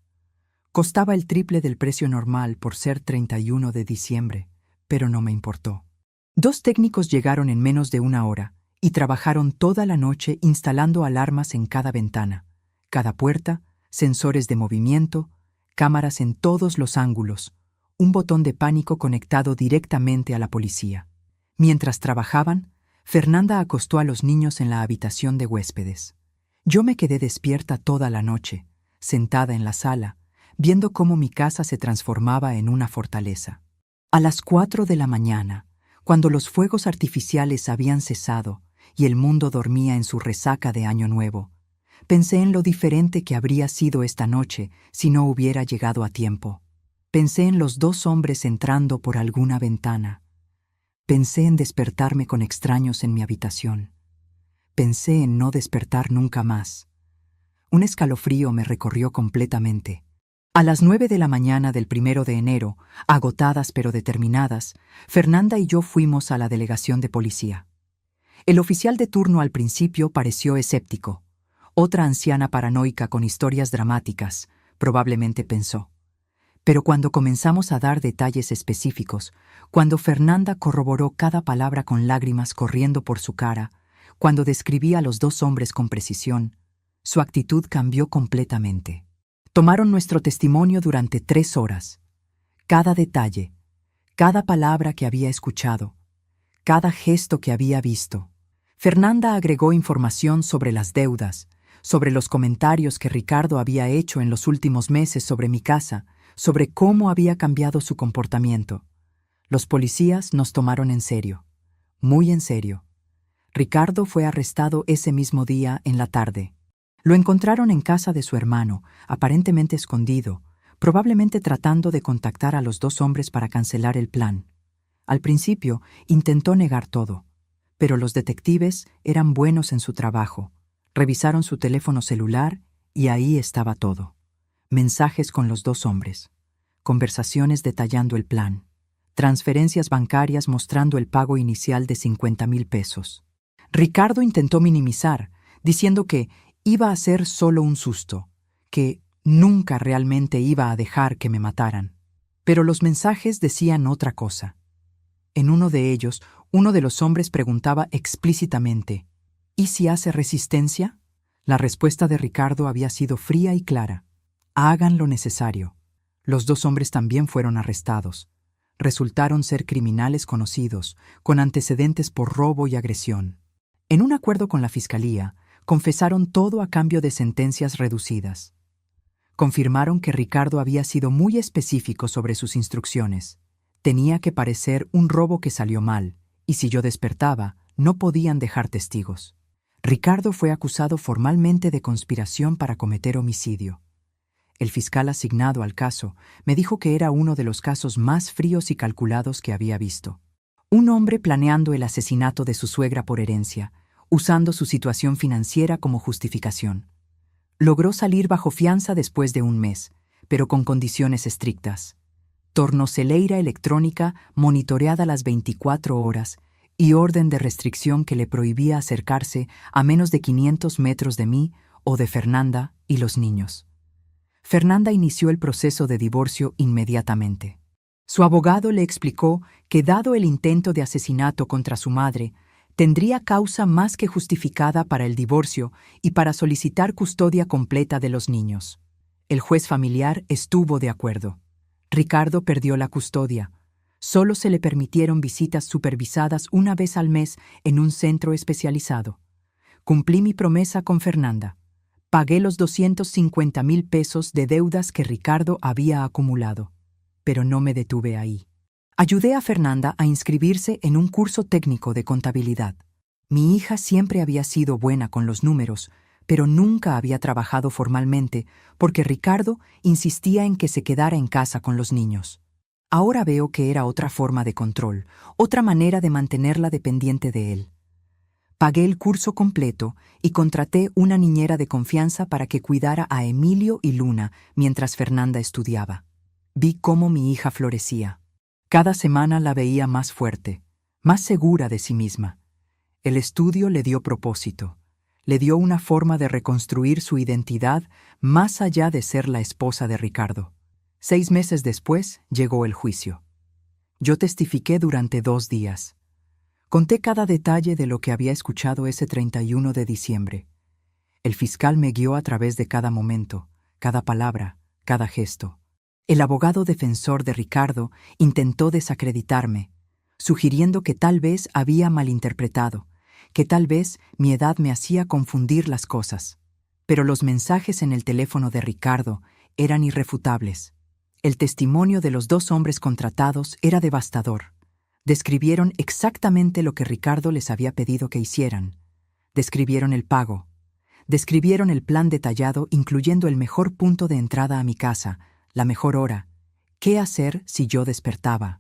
Costaba el triple del precio normal por ser 31 de diciembre, pero no me importó. 2 técnicos llegaron en menos de una hora y trabajaron toda la noche instalando alarmas en cada ventana, cada puerta, sensores de movimiento, cámaras en todos los ángulos, un botón de pánico conectado directamente a la policía. Mientras trabajaban, Fernanda acostó a los niños en la habitación de huéspedes. Yo me quedé despierta toda la noche, sentada en la sala, viendo cómo mi casa se transformaba en una fortaleza. A las 4 de la mañana, cuando los fuegos artificiales habían cesado y el mundo dormía en su resaca de Año Nuevo, pensé en lo diferente que habría sido esta noche si no hubiera llegado a tiempo. Pensé en los 2 hombres entrando por alguna ventana. Pensé en despertarme con extraños en mi habitación. Pensé en no despertar nunca más. Un escalofrío me recorrió completamente. A las 9 de la mañana del 1 de enero, agotadas pero determinadas, Fernanda y yo fuimos a la delegación de policía. El oficial de turno al principio pareció escéptico. Otra anciana paranoica con historias dramáticas, probablemente pensó. Pero cuando comenzamos a dar detalles específicos, cuando Fernanda corroboró cada palabra con lágrimas corriendo por su cara, cuando describía a los 2 hombres con precisión, su actitud cambió completamente. Tomaron nuestro testimonio durante 3 horas. Cada detalle, cada palabra que había escuchado, cada gesto que había visto. Fernanda agregó información sobre las deudas, sobre los comentarios que Ricardo había hecho en los últimos meses sobre mi casa, sobre cómo había cambiado su comportamiento. Los policías nos tomaron en serio, muy en serio. Ricardo fue arrestado ese mismo día en la tarde. Lo encontraron en casa de su hermano, aparentemente escondido, probablemente tratando de contactar a los 2 hombres para cancelar el plan. Al principio intentó negar todo, pero los detectives eran buenos en su trabajo. Revisaron su teléfono celular y ahí estaba todo. Mensajes con los 2 hombres, conversaciones detallando el plan, transferencias bancarias mostrando el pago inicial de 50,000 pesos. Ricardo intentó minimizar, diciendo que iba a ser solo un susto, que nunca realmente iba a dejar que me mataran. Pero los mensajes decían otra cosa. En uno de ellos, uno de los hombres preguntaba explícitamente, ¿y si hace resistencia? La respuesta de Ricardo había sido fría y clara. Hagan lo necesario. Los 2 hombres también fueron arrestados. Resultaron ser criminales conocidos, con antecedentes por robo y agresión. En un acuerdo con la fiscalía, confesaron todo a cambio de sentencias reducidas. Confirmaron que Ricardo había sido muy específico sobre sus instrucciones. Tenía que parecer un robo que salió mal, y si yo despertaba, no podían dejar testigos. Ricardo fue acusado formalmente de conspiración para cometer homicidio. El fiscal asignado al caso me dijo que era uno de los casos más fríos y calculados que había visto. Un hombre planeando el asesinato de su suegra por herencia, usando su situación financiera como justificación. Logró salir bajo fianza después de un mes, pero con condiciones estrictas. Tornozeleira electrónica monitoreada las 24 horas y orden de restricción que le prohibía acercarse a menos de 500 metros de mí o de Fernanda y los niños. Fernanda inició el proceso de divorcio inmediatamente. Su abogado le explicó que, dado el intento de asesinato contra su madre, tendría causa más que justificada para el divorcio y para solicitar custodia completa de los niños. El juez familiar estuvo de acuerdo. Ricardo perdió la custodia, Solo se le permitieron visitas supervisadas una vez al mes en un centro especializado. Cumplí mi promesa con Fernanda. Pagué los 250,000 pesos de deudas que Ricardo había acumulado. Pero no me detuve ahí. Ayudé a Fernanda a inscribirse en un curso técnico de contabilidad. Mi hija siempre había sido buena con los números, pero nunca había trabajado formalmente porque Ricardo insistía en que se quedara en casa con los niños. Ahora veo que era otra forma de control, otra manera de mantenerla dependiente de él. Pagué el curso completo y contraté una niñera de confianza para que cuidara a Emilio y Luna mientras Fernanda estudiaba. Vi cómo mi hija florecía. Cada semana la veía más fuerte, más segura de sí misma. El estudio le dio propósito, le dio una forma de reconstruir su identidad más allá de ser la esposa de Ricardo. 6 meses después llegó el juicio. Yo testifiqué durante 2 días. Conté cada detalle de lo que había escuchado ese 31 de diciembre. El fiscal me guió a través de cada momento, cada palabra, cada gesto. El abogado defensor de Ricardo intentó desacreditarme, sugiriendo que tal vez había malinterpretado, que tal vez mi edad me hacía confundir las cosas. Pero los mensajes en el teléfono de Ricardo eran irrefutables. El testimonio de los 2 hombres contratados era devastador. Describieron exactamente lo que Ricardo les había pedido que hicieran. Describieron el pago. Describieron el plan detallado, incluyendo el mejor punto de entrada a mi casa, la mejor hora, qué hacer si yo despertaba.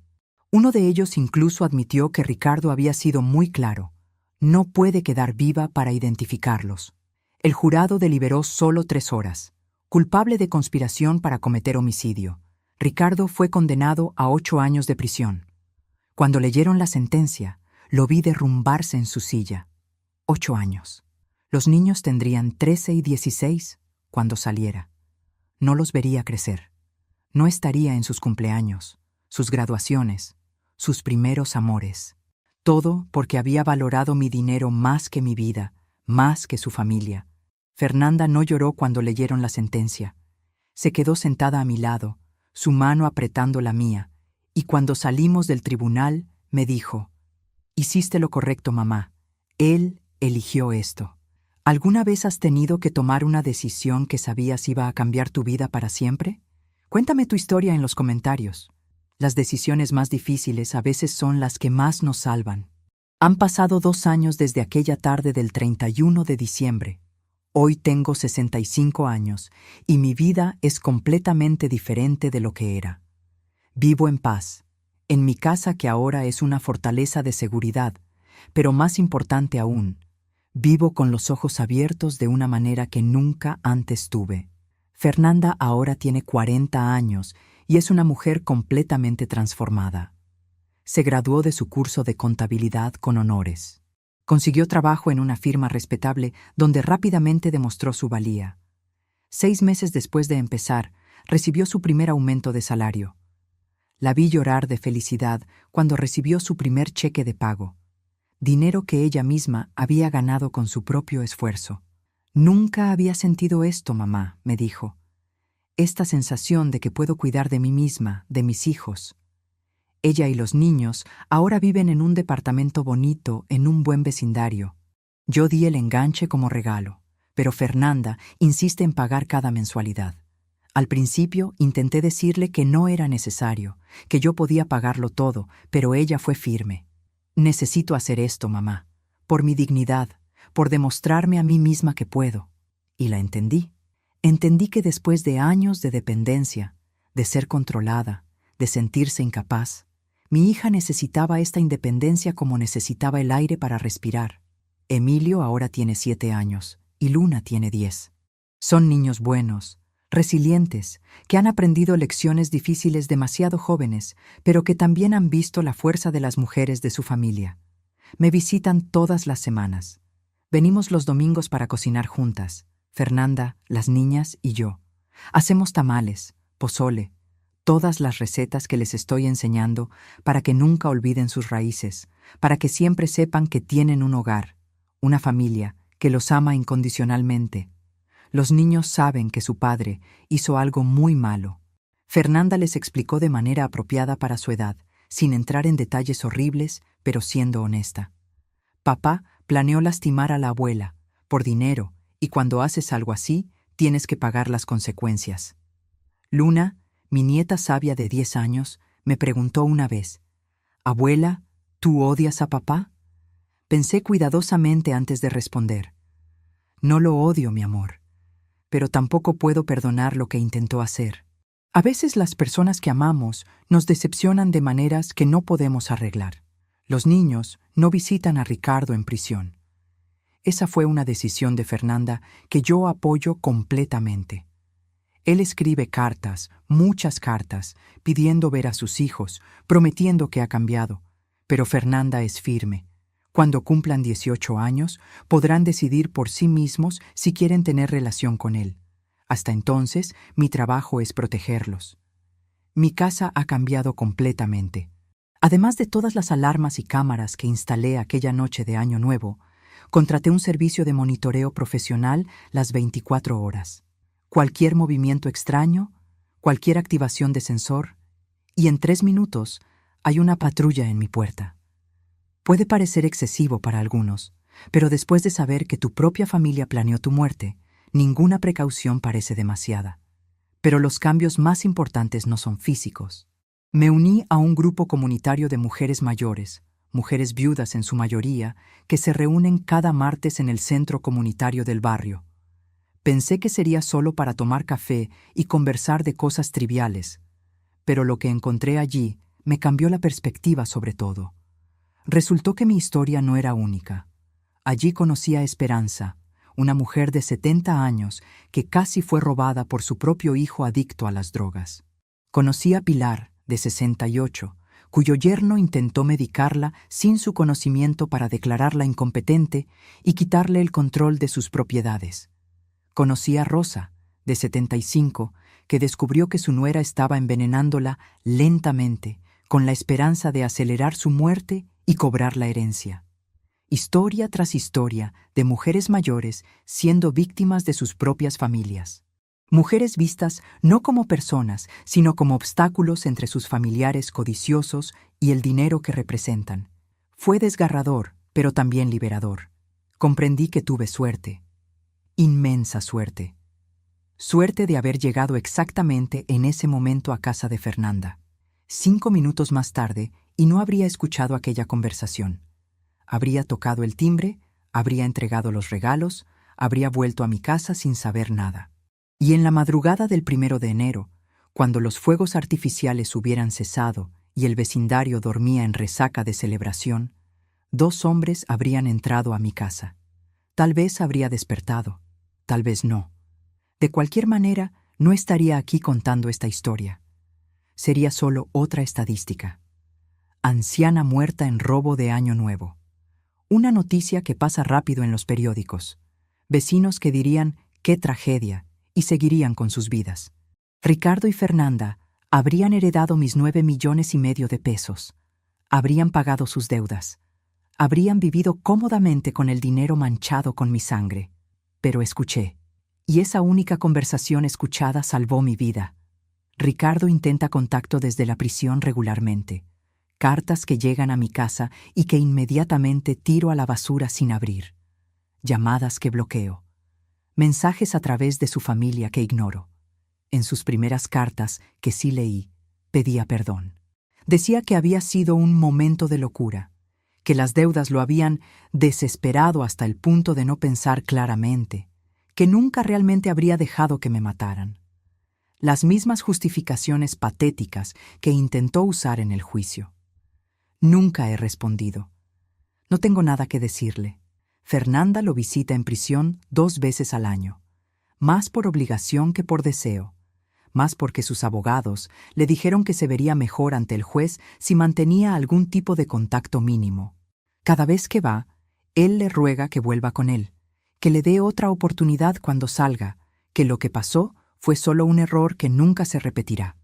Uno de ellos incluso admitió que Ricardo había sido muy claro. No puede quedar viva para identificarlos. El jurado deliberó solo 3 horas. Culpable de conspiración para cometer homicidio. Ricardo fue condenado a 8 años de prisión. Cuando leyeron la sentencia, lo vi derrumbarse en su silla. 8 años. Los niños tendrían 13 y 16 cuando saliera. No los vería crecer. No estaría en sus cumpleaños, sus graduaciones, sus primeros amores. Todo porque había valorado mi dinero más que mi vida, más que su familia. Fernanda no lloró cuando leyeron la sentencia. Se quedó sentada a mi lado, su mano apretando la mía, y cuando salimos del tribunal me dijo: «Hiciste lo correcto, mamá. Él eligió esto». ¿Alguna vez has tenido que tomar una decisión que sabías iba a cambiar tu vida para siempre? Cuéntame tu historia en los comentarios. Las decisiones más difíciles a veces son las que más nos salvan. Han pasado 2 años desde aquella tarde del 31 de diciembre. Hoy tengo 65 años y mi vida es completamente diferente de lo que era. Vivo en paz, en mi casa que ahora es una fortaleza de seguridad, pero más importante aún, vivo con los ojos abiertos de una manera que nunca antes tuve. Fernanda ahora tiene 40 años y es una mujer completamente transformada. Se graduó de su curso de contabilidad con honores. Consiguió trabajo en una firma respetable donde rápidamente demostró su valía. 6 meses después de empezar, recibió su primer aumento de salario. La vi llorar de felicidad cuando recibió su primer cheque de pago. Dinero que ella misma había ganado con su propio esfuerzo. «Nunca había sentido esto, mamá», me dijo. «Esta sensación de que puedo cuidar de mí misma, de mis hijos». Ella y los niños ahora viven en un departamento bonito, en un buen vecindario. Yo di el enganche como regalo, pero Fernanda insiste en pagar cada mensualidad. Al principio intenté decirle que no era necesario, que yo podía pagarlo todo, pero ella fue firme. «Necesito hacer esto, mamá, por mi dignidad, por demostrarme a mí misma que puedo». Y la entendí. Entendí que después de años de dependencia, de ser controlada, de sentirse incapaz, mi hija necesitaba esta independencia como necesitaba el aire para respirar. Emilio ahora tiene 7 años y Luna tiene 10. Son niños buenos, resilientes, que han aprendido lecciones difíciles demasiado jóvenes, pero que también han visto la fuerza de las mujeres de su familia. Me visitan todas las semanas. Venimos los domingos para cocinar juntas, Fernanda, las niñas y yo. Hacemos tamales, pozole, todas las recetas que les estoy enseñando para que nunca olviden sus raíces, para que siempre sepan que tienen un hogar, una familia que los ama incondicionalmente. Los niños saben que su padre hizo algo muy malo. Fernanda les explicó de manera apropiada para su edad, sin entrar en detalles horribles, pero siendo honesta. Papá planeó lastimar a la abuela, por dinero, y cuando haces algo así, tienes que pagar las consecuencias. Luna, mi nieta sabia de 10 años, me preguntó una vez, «Abuela, ¿tú odias a papá?» Pensé cuidadosamente antes de responder. No lo odio, mi amor, pero tampoco puedo perdonar lo que intentó hacer. A veces las personas que amamos nos decepcionan de maneras que no podemos arreglar. Los niños no visitan a Ricardo en prisión. Esa fue una decisión de Fernanda que yo apoyo completamente. Él escribe cartas, muchas cartas, pidiendo ver a sus hijos, prometiendo que ha cambiado. Pero Fernanda es firme. Cuando cumplan 18 años, podrán decidir por sí mismos si quieren tener relación con él. Hasta entonces, mi trabajo es protegerlos. Mi casa ha cambiado completamente. Además de todas las alarmas y cámaras que instalé aquella noche de Año Nuevo, contraté un servicio de monitoreo profesional las 24 horas. Cualquier movimiento extraño, cualquier activación de sensor, y en 3 minutos hay una patrulla en mi puerta. Puede parecer excesivo para algunos, pero después de saber que tu propia familia planeó tu muerte, ninguna precaución parece demasiada. Pero los cambios más importantes no son físicos. Me uní a un grupo comunitario de mujeres mayores, mujeres viudas en su mayoría, que se reúnen cada martes en el centro comunitario del barrio. Pensé que sería solo para tomar café y conversar de cosas triviales, pero lo que encontré allí me cambió la perspectiva sobre todo. Resultó que mi historia no era única. Allí conocí a Esperanza, una mujer de 70 años que casi fue robada por su propio hijo adicto a las drogas. Conocí a Pilar, de 68, cuyo yerno intentó medicarla sin su conocimiento para declararla incompetente y quitarle el control de sus propiedades. Conocí a Rosa, de 75, que descubrió que su nuera estaba envenenándola lentamente, con la esperanza de acelerar su muerte y cobrar la herencia. Historia tras historia de mujeres mayores siendo víctimas de sus propias familias. Mujeres vistas no como personas, sino como obstáculos entre sus familiares codiciosos y el dinero que representan. Fue desgarrador, pero también liberador. Comprendí que tuve suerte. Inmensa suerte. Suerte de haber llegado exactamente en ese momento a casa de Fernanda. 5 minutos más tarde, y no habría escuchado aquella conversación. Habría tocado el timbre, habría entregado los regalos, habría vuelto a mi casa sin saber nada. Y en la madrugada del 1 de enero, cuando los fuegos artificiales hubieran cesado y el vecindario dormía en resaca de celebración, 2 hombres habrían entrado a mi casa. Tal vez habría despertado, tal vez no. De cualquier manera, no estaría aquí contando esta historia. Sería solo otra estadística. Anciana muerta en robo de Año Nuevo. Una noticia que pasa rápido en los periódicos. Vecinos que dirían, ¡qué tragedia!, y seguirían con sus vidas. Ricardo y Fernanda habrían heredado mis 9,5 millones de pesos. Habrían pagado sus deudas. Habrían vivido cómodamente con el dinero manchado con mi sangre. Pero escuché. Y esa única conversación escuchada salvó mi vida. Ricardo intenta contacto desde la prisión regularmente. Cartas que llegan a mi casa y que inmediatamente tiro a la basura sin abrir. Llamadas que bloqueo. Mensajes a través de su familia que ignoro. En sus primeras cartas, que sí leí, pedía perdón. Decía que había sido un momento de locura, que las deudas lo habían desesperado hasta el punto de no pensar claramente, que nunca realmente habría dejado que me mataran. Las mismas justificaciones patéticas que intentó usar en el juicio. Nunca he respondido. No tengo nada que decirle. Fernanda lo visita en prisión 2 veces al año, más por obligación que por deseo, más porque sus abogados le dijeron que se vería mejor ante el juez si mantenía algún tipo de contacto mínimo. Cada vez que va, él le ruega que vuelva con él, que le dé otra oportunidad cuando salga, que lo que pasó fue solo un error que nunca se repetirá.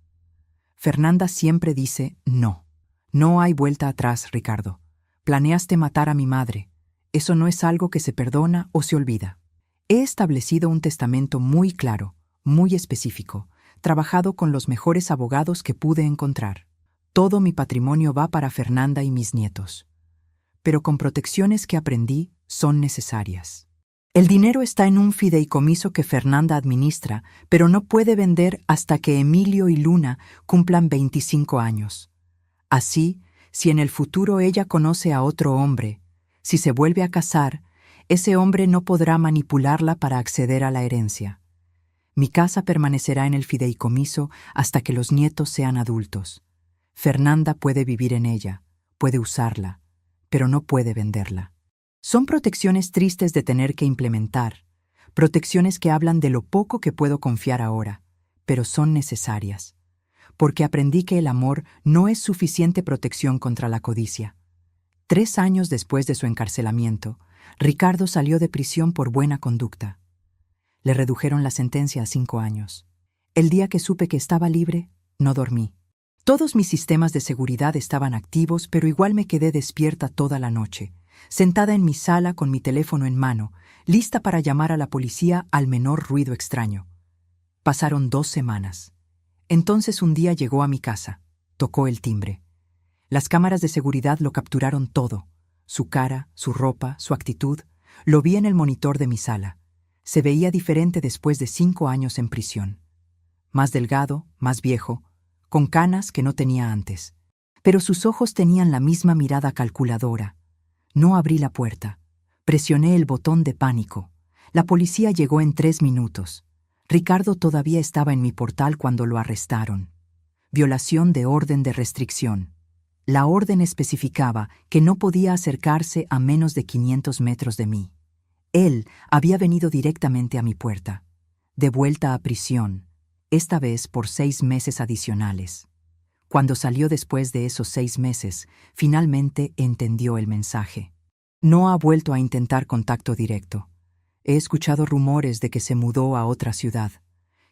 Fernanda siempre dice no. No hay vuelta atrás, Ricardo. Planeaste matar a mi madre. Eso no es algo que se perdona o se olvida. He establecido un testamento muy claro, muy específico, trabajado con los mejores abogados que pude encontrar. Todo mi patrimonio va para Fernanda y mis nietos. Pero con protecciones que aprendí son necesarias. El dinero está en un fideicomiso que Fernanda administra, pero no puede vender hasta que Emilio y Luna cumplan 25 años. Así, si en el futuro ella conoce a otro hombre, si se vuelve a casar, ese hombre no podrá manipularla para acceder a la herencia. Mi casa permanecerá en el fideicomiso hasta que los nietos sean adultos. Fernanda puede vivir en ella, puede usarla, pero no puede venderla. Son protecciones tristes de tener que implementar, protecciones que hablan de lo poco que puedo confiar ahora, pero son necesarias, porque aprendí que el amor no es suficiente protección contra la codicia. 3 años después de su encarcelamiento, Ricardo salió de prisión por buena conducta. Le redujeron la sentencia a 5 años. El día que supe que estaba libre, no dormí. Todos mis sistemas de seguridad estaban activos, pero igual me quedé despierta toda la noche, sentada en mi sala con mi teléfono en mano, lista para llamar a la policía al menor ruido extraño. Pasaron 2 semanas. Entonces un día llegó a mi casa, tocó el timbre. Las cámaras de seguridad lo capturaron todo, su cara, su ropa, su actitud. Lo vi en el monitor de mi sala. Se veía diferente después de 5 años en prisión. Más delgado, más viejo, con canas que no tenía antes. Pero sus ojos tenían la misma mirada calculadora. No abrí la puerta. Presioné el botón de pánico. La policía llegó en 3 minutos. Ricardo todavía estaba en mi portal cuando lo arrestaron. Violación de orden de restricción. La orden especificaba que no podía acercarse a menos de 500 metros de mí. Él había venido directamente a mi puerta. De vuelta a prisión, esta vez por 6 meses adicionales. Cuando salió después de esos 6 meses, finalmente entendió el mensaje. No ha vuelto a intentar contacto directo. He escuchado rumores de que se mudó a otra ciudad,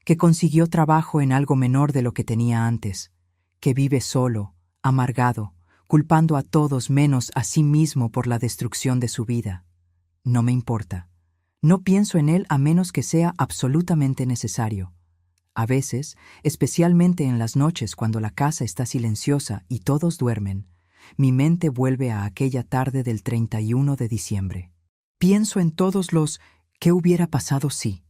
que consiguió trabajo en algo menor de lo que tenía antes, que vive solo, amargado, culpando a todos menos a sí mismo por la destrucción de su vida. No me importa. No pienso en él a menos que sea absolutamente necesario. A veces, especialmente en las noches cuando la casa está silenciosa y todos duermen, mi mente vuelve a aquella tarde del 31 de diciembre. Pienso en todos los ¿qué hubiera pasado si?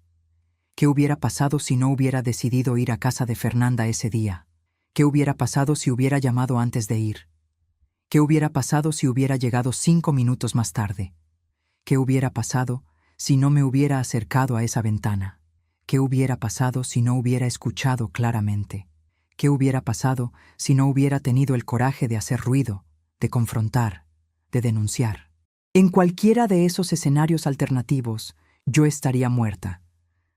¿Qué hubiera pasado si no hubiera decidido ir a casa de Fernanda ese día? ¿Qué hubiera pasado si hubiera llamado antes de ir? ¿Qué hubiera pasado si hubiera llegado 5 minutos más tarde? ¿Qué hubiera pasado si no me hubiera acercado a esa ventana? ¿Qué hubiera pasado si no hubiera escuchado claramente? ¿Qué hubiera pasado si no hubiera tenido el coraje de hacer ruido, de confrontar, de denunciar? En cualquiera de esos escenarios alternativos, yo estaría muerta.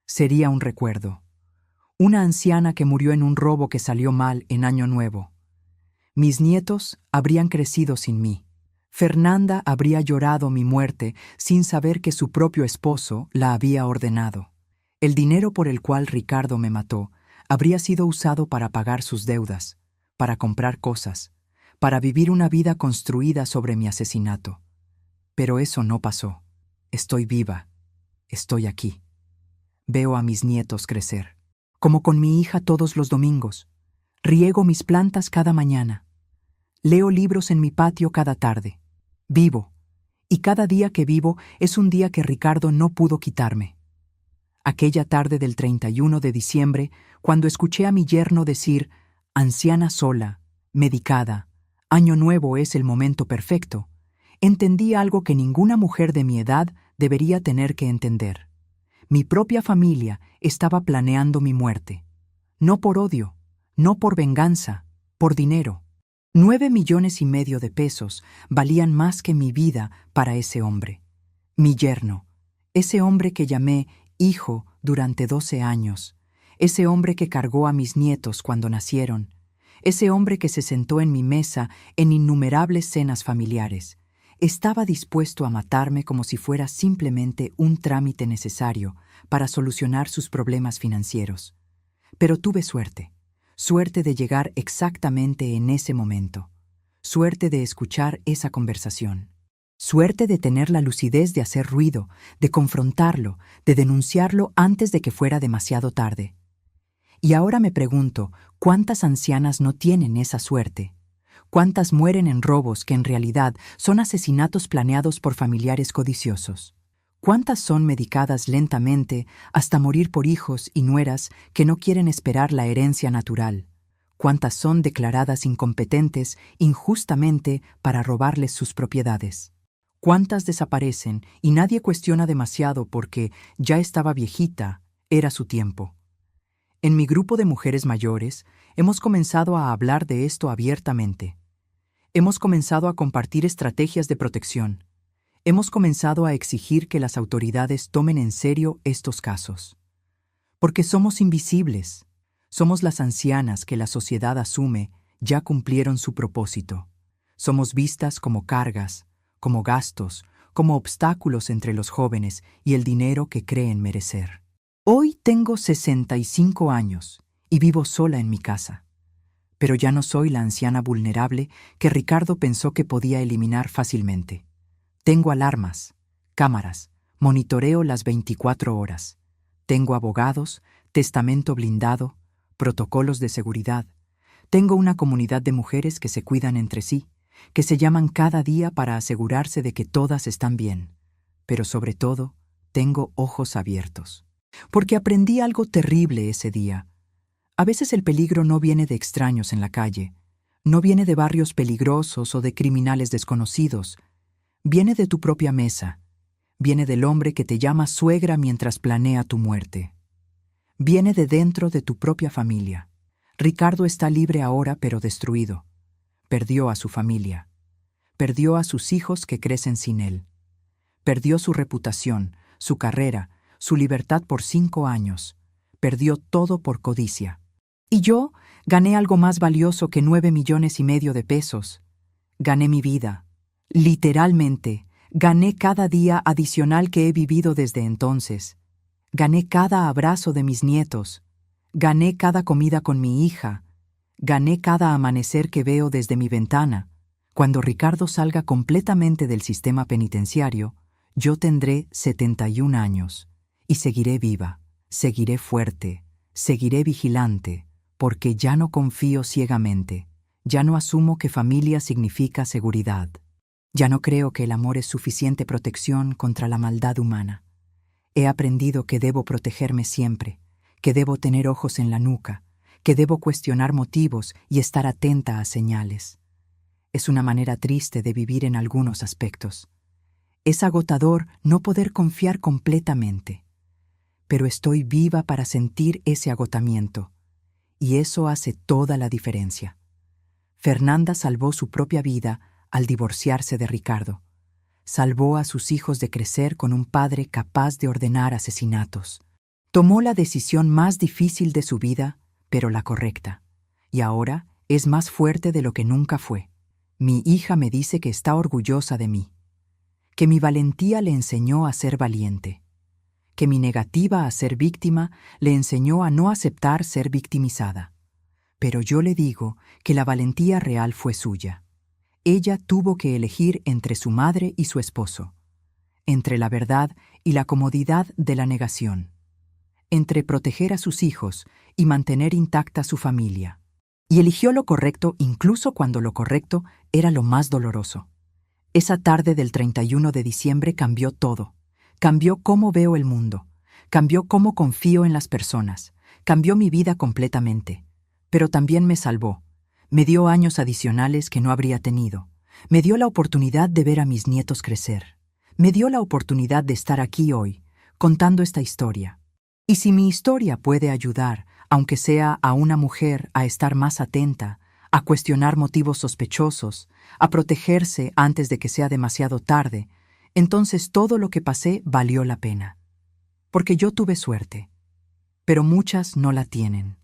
Sería un recuerdo. Una anciana que murió en un robo que salió mal en Año Nuevo. Mis nietos habrían crecido sin mí. Fernanda habría llorado mi muerte sin saber que su propio esposo la había ordenado. El dinero por el cual Ricardo me mató habría sido usado para pagar sus deudas, para comprar cosas, para vivir una vida construida sobre mi asesinato. Pero eso no pasó. Estoy viva. Estoy aquí. Veo a mis nietos crecer. Como con mi hija todos los domingos. Riego mis plantas cada mañana. Leo libros en mi patio cada tarde. Vivo. Y cada día que vivo es un día que Ricardo no pudo quitarme. Aquella tarde del 31 de diciembre, cuando escuché a mi yerno decir, anciana sola, medicada, Año Nuevo es el momento perfecto, entendí algo que ninguna mujer de mi edad debería tener que entender. Mi propia familia estaba planeando mi muerte. No por odio, no por venganza, por dinero. 9,5 millones de pesos valían más que mi vida para ese hombre. Mi yerno, ese hombre que llamé hijo durante 12 años, ese hombre que cargó a mis nietos cuando nacieron, ese hombre que se sentó en mi mesa en innumerables cenas familiares, estaba dispuesto a matarme como si fuera simplemente un trámite necesario para solucionar sus problemas financieros. Pero tuve suerte. Suerte de llegar exactamente en ese momento. Suerte de escuchar esa conversación. Suerte de tener la lucidez de hacer ruido, de confrontarlo, de denunciarlo antes de que fuera demasiado tarde. Y ahora me pregunto, ¿cuántas ancianas no tienen esa suerte? ¿Cuántas mueren en robos que en realidad son asesinatos planeados por familiares codiciosos? ¿Cuántas son medicadas lentamente hasta morir por hijos y nueras que no quieren esperar la herencia natural? ¿Cuántas son declaradas incompetentes injustamente para robarles sus propiedades? ¿Cuántas desaparecen y nadie cuestiona demasiado porque ya estaba viejita, era su tiempo? En mi grupo de mujeres mayores hemos comenzado a hablar de esto abiertamente. Hemos comenzado a compartir estrategias de protección. Hemos comenzado a exigir que las autoridades tomen en serio estos casos. Porque somos invisibles. Somos las ancianas que la sociedad asume ya cumplieron su propósito. Somos vistas como cargas, como gastos, como obstáculos entre los jóvenes y el dinero que creen merecer. Hoy tengo 65 años y vivo sola en mi casa. Pero ya no soy la anciana vulnerable que Ricardo pensó que podía eliminar fácilmente. Tengo alarmas, cámaras, monitoreo las 24 horas. Tengo abogados, testamento blindado, protocolos de seguridad. Tengo una comunidad de mujeres que se cuidan entre sí, que se llaman cada día para asegurarse de que todas están bien. Pero sobre todo, tengo ojos abiertos. Porque aprendí algo terrible ese día. A veces el peligro no viene de extraños en la calle, no viene de barrios peligrosos o de criminales desconocidos. Viene de tu propia mesa, viene del hombre que te llama suegra mientras planea tu muerte. Viene de dentro de tu propia familia. Ricardo está libre ahora, pero destruido. Perdió a su familia. Perdió a sus hijos que crecen sin él. Perdió su reputación, su carrera, su libertad por 5 años. Perdió todo por codicia. Y yo gané algo más valioso que 9,5 millones de pesos. Gané mi vida. Literalmente, gané cada día adicional que he vivido desde entonces. Gané cada abrazo de mis nietos. Gané cada comida con mi hija. Gané cada amanecer que veo desde mi ventana. Cuando Ricardo salga completamente del sistema penitenciario, yo tendré 71 años y seguiré viva, seguiré fuerte, seguiré vigilante, porque ya no confío ciegamente, ya no asumo que familia significa seguridad. Ya no creo que el amor es suficiente protección contra la maldad humana. He aprendido que debo protegerme siempre, que debo tener ojos en la nuca, que debo cuestionar motivos y estar atenta a señales. Es una manera triste de vivir en algunos aspectos. Es agotador no poder confiar completamente. Pero estoy viva para sentir ese agotamiento, y eso hace toda la diferencia. Fernanda salvó su propia vida al divorciarse de Ricardo. Salvó a sus hijos de crecer con un padre capaz de ordenar asesinatos. Tomó la decisión más difícil de su vida, pero la correcta. Y ahora es más fuerte de lo que nunca fue. Mi hija me dice que está orgullosa de mí, que mi valentía le enseñó a ser valiente, que mi negativa a ser víctima le enseñó a no aceptar ser victimizada. Pero yo le digo que la valentía real fue suya. Ella tuvo que elegir entre su madre y su esposo, entre la verdad y la comodidad de la negación, entre proteger a sus hijos y mantener intacta su familia. Y eligió lo correcto incluso cuando lo correcto era lo más doloroso. Esa tarde del 31 de diciembre cambió todo. Cambió cómo veo el mundo. Cambió cómo confío en las personas. Cambió mi vida completamente. Pero también me salvó. Me dio años adicionales que no habría tenido. Me dio la oportunidad de ver a mis nietos crecer. Me dio la oportunidad de estar aquí hoy, contando esta historia. Y si mi historia puede ayudar, aunque sea a una mujer a estar más atenta, a cuestionar motivos sospechosos, a protegerse antes de que sea demasiado tarde, entonces todo lo que pasé valió la pena. Porque yo tuve suerte, pero muchas no la tienen,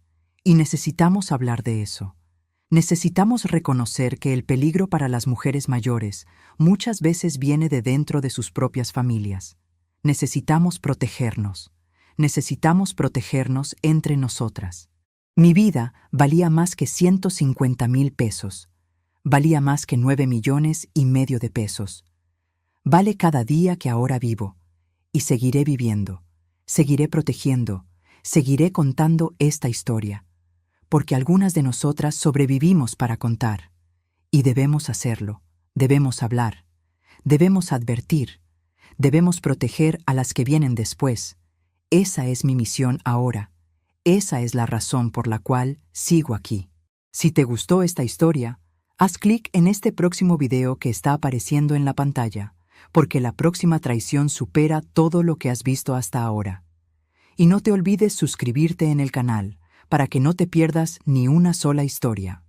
y necesitamos hablar de eso. Necesitamos reconocer que el peligro para las mujeres mayores muchas veces viene de dentro de sus propias familias. Necesitamos protegernos. Necesitamos protegernos entre nosotras. Mi vida valía más que 150,000 pesos. Valía más que 9,5 millones de pesos. Vale cada día que ahora vivo. Y seguiré viviendo. Seguiré protegiendo. Seguiré contando esta historia. Porque algunas de nosotras sobrevivimos para contar. Y debemos hacerlo, debemos hablar, debemos advertir, debemos proteger a las que vienen después. Esa es mi misión ahora. Esa es la razón por la cual sigo aquí. Si te gustó esta historia, haz clic en este próximo video que está apareciendo en la pantalla, porque la próxima traición supera todo lo que has visto hasta ahora. Y no te olvides suscribirte en el canal, para que no te pierdas ni una sola historia.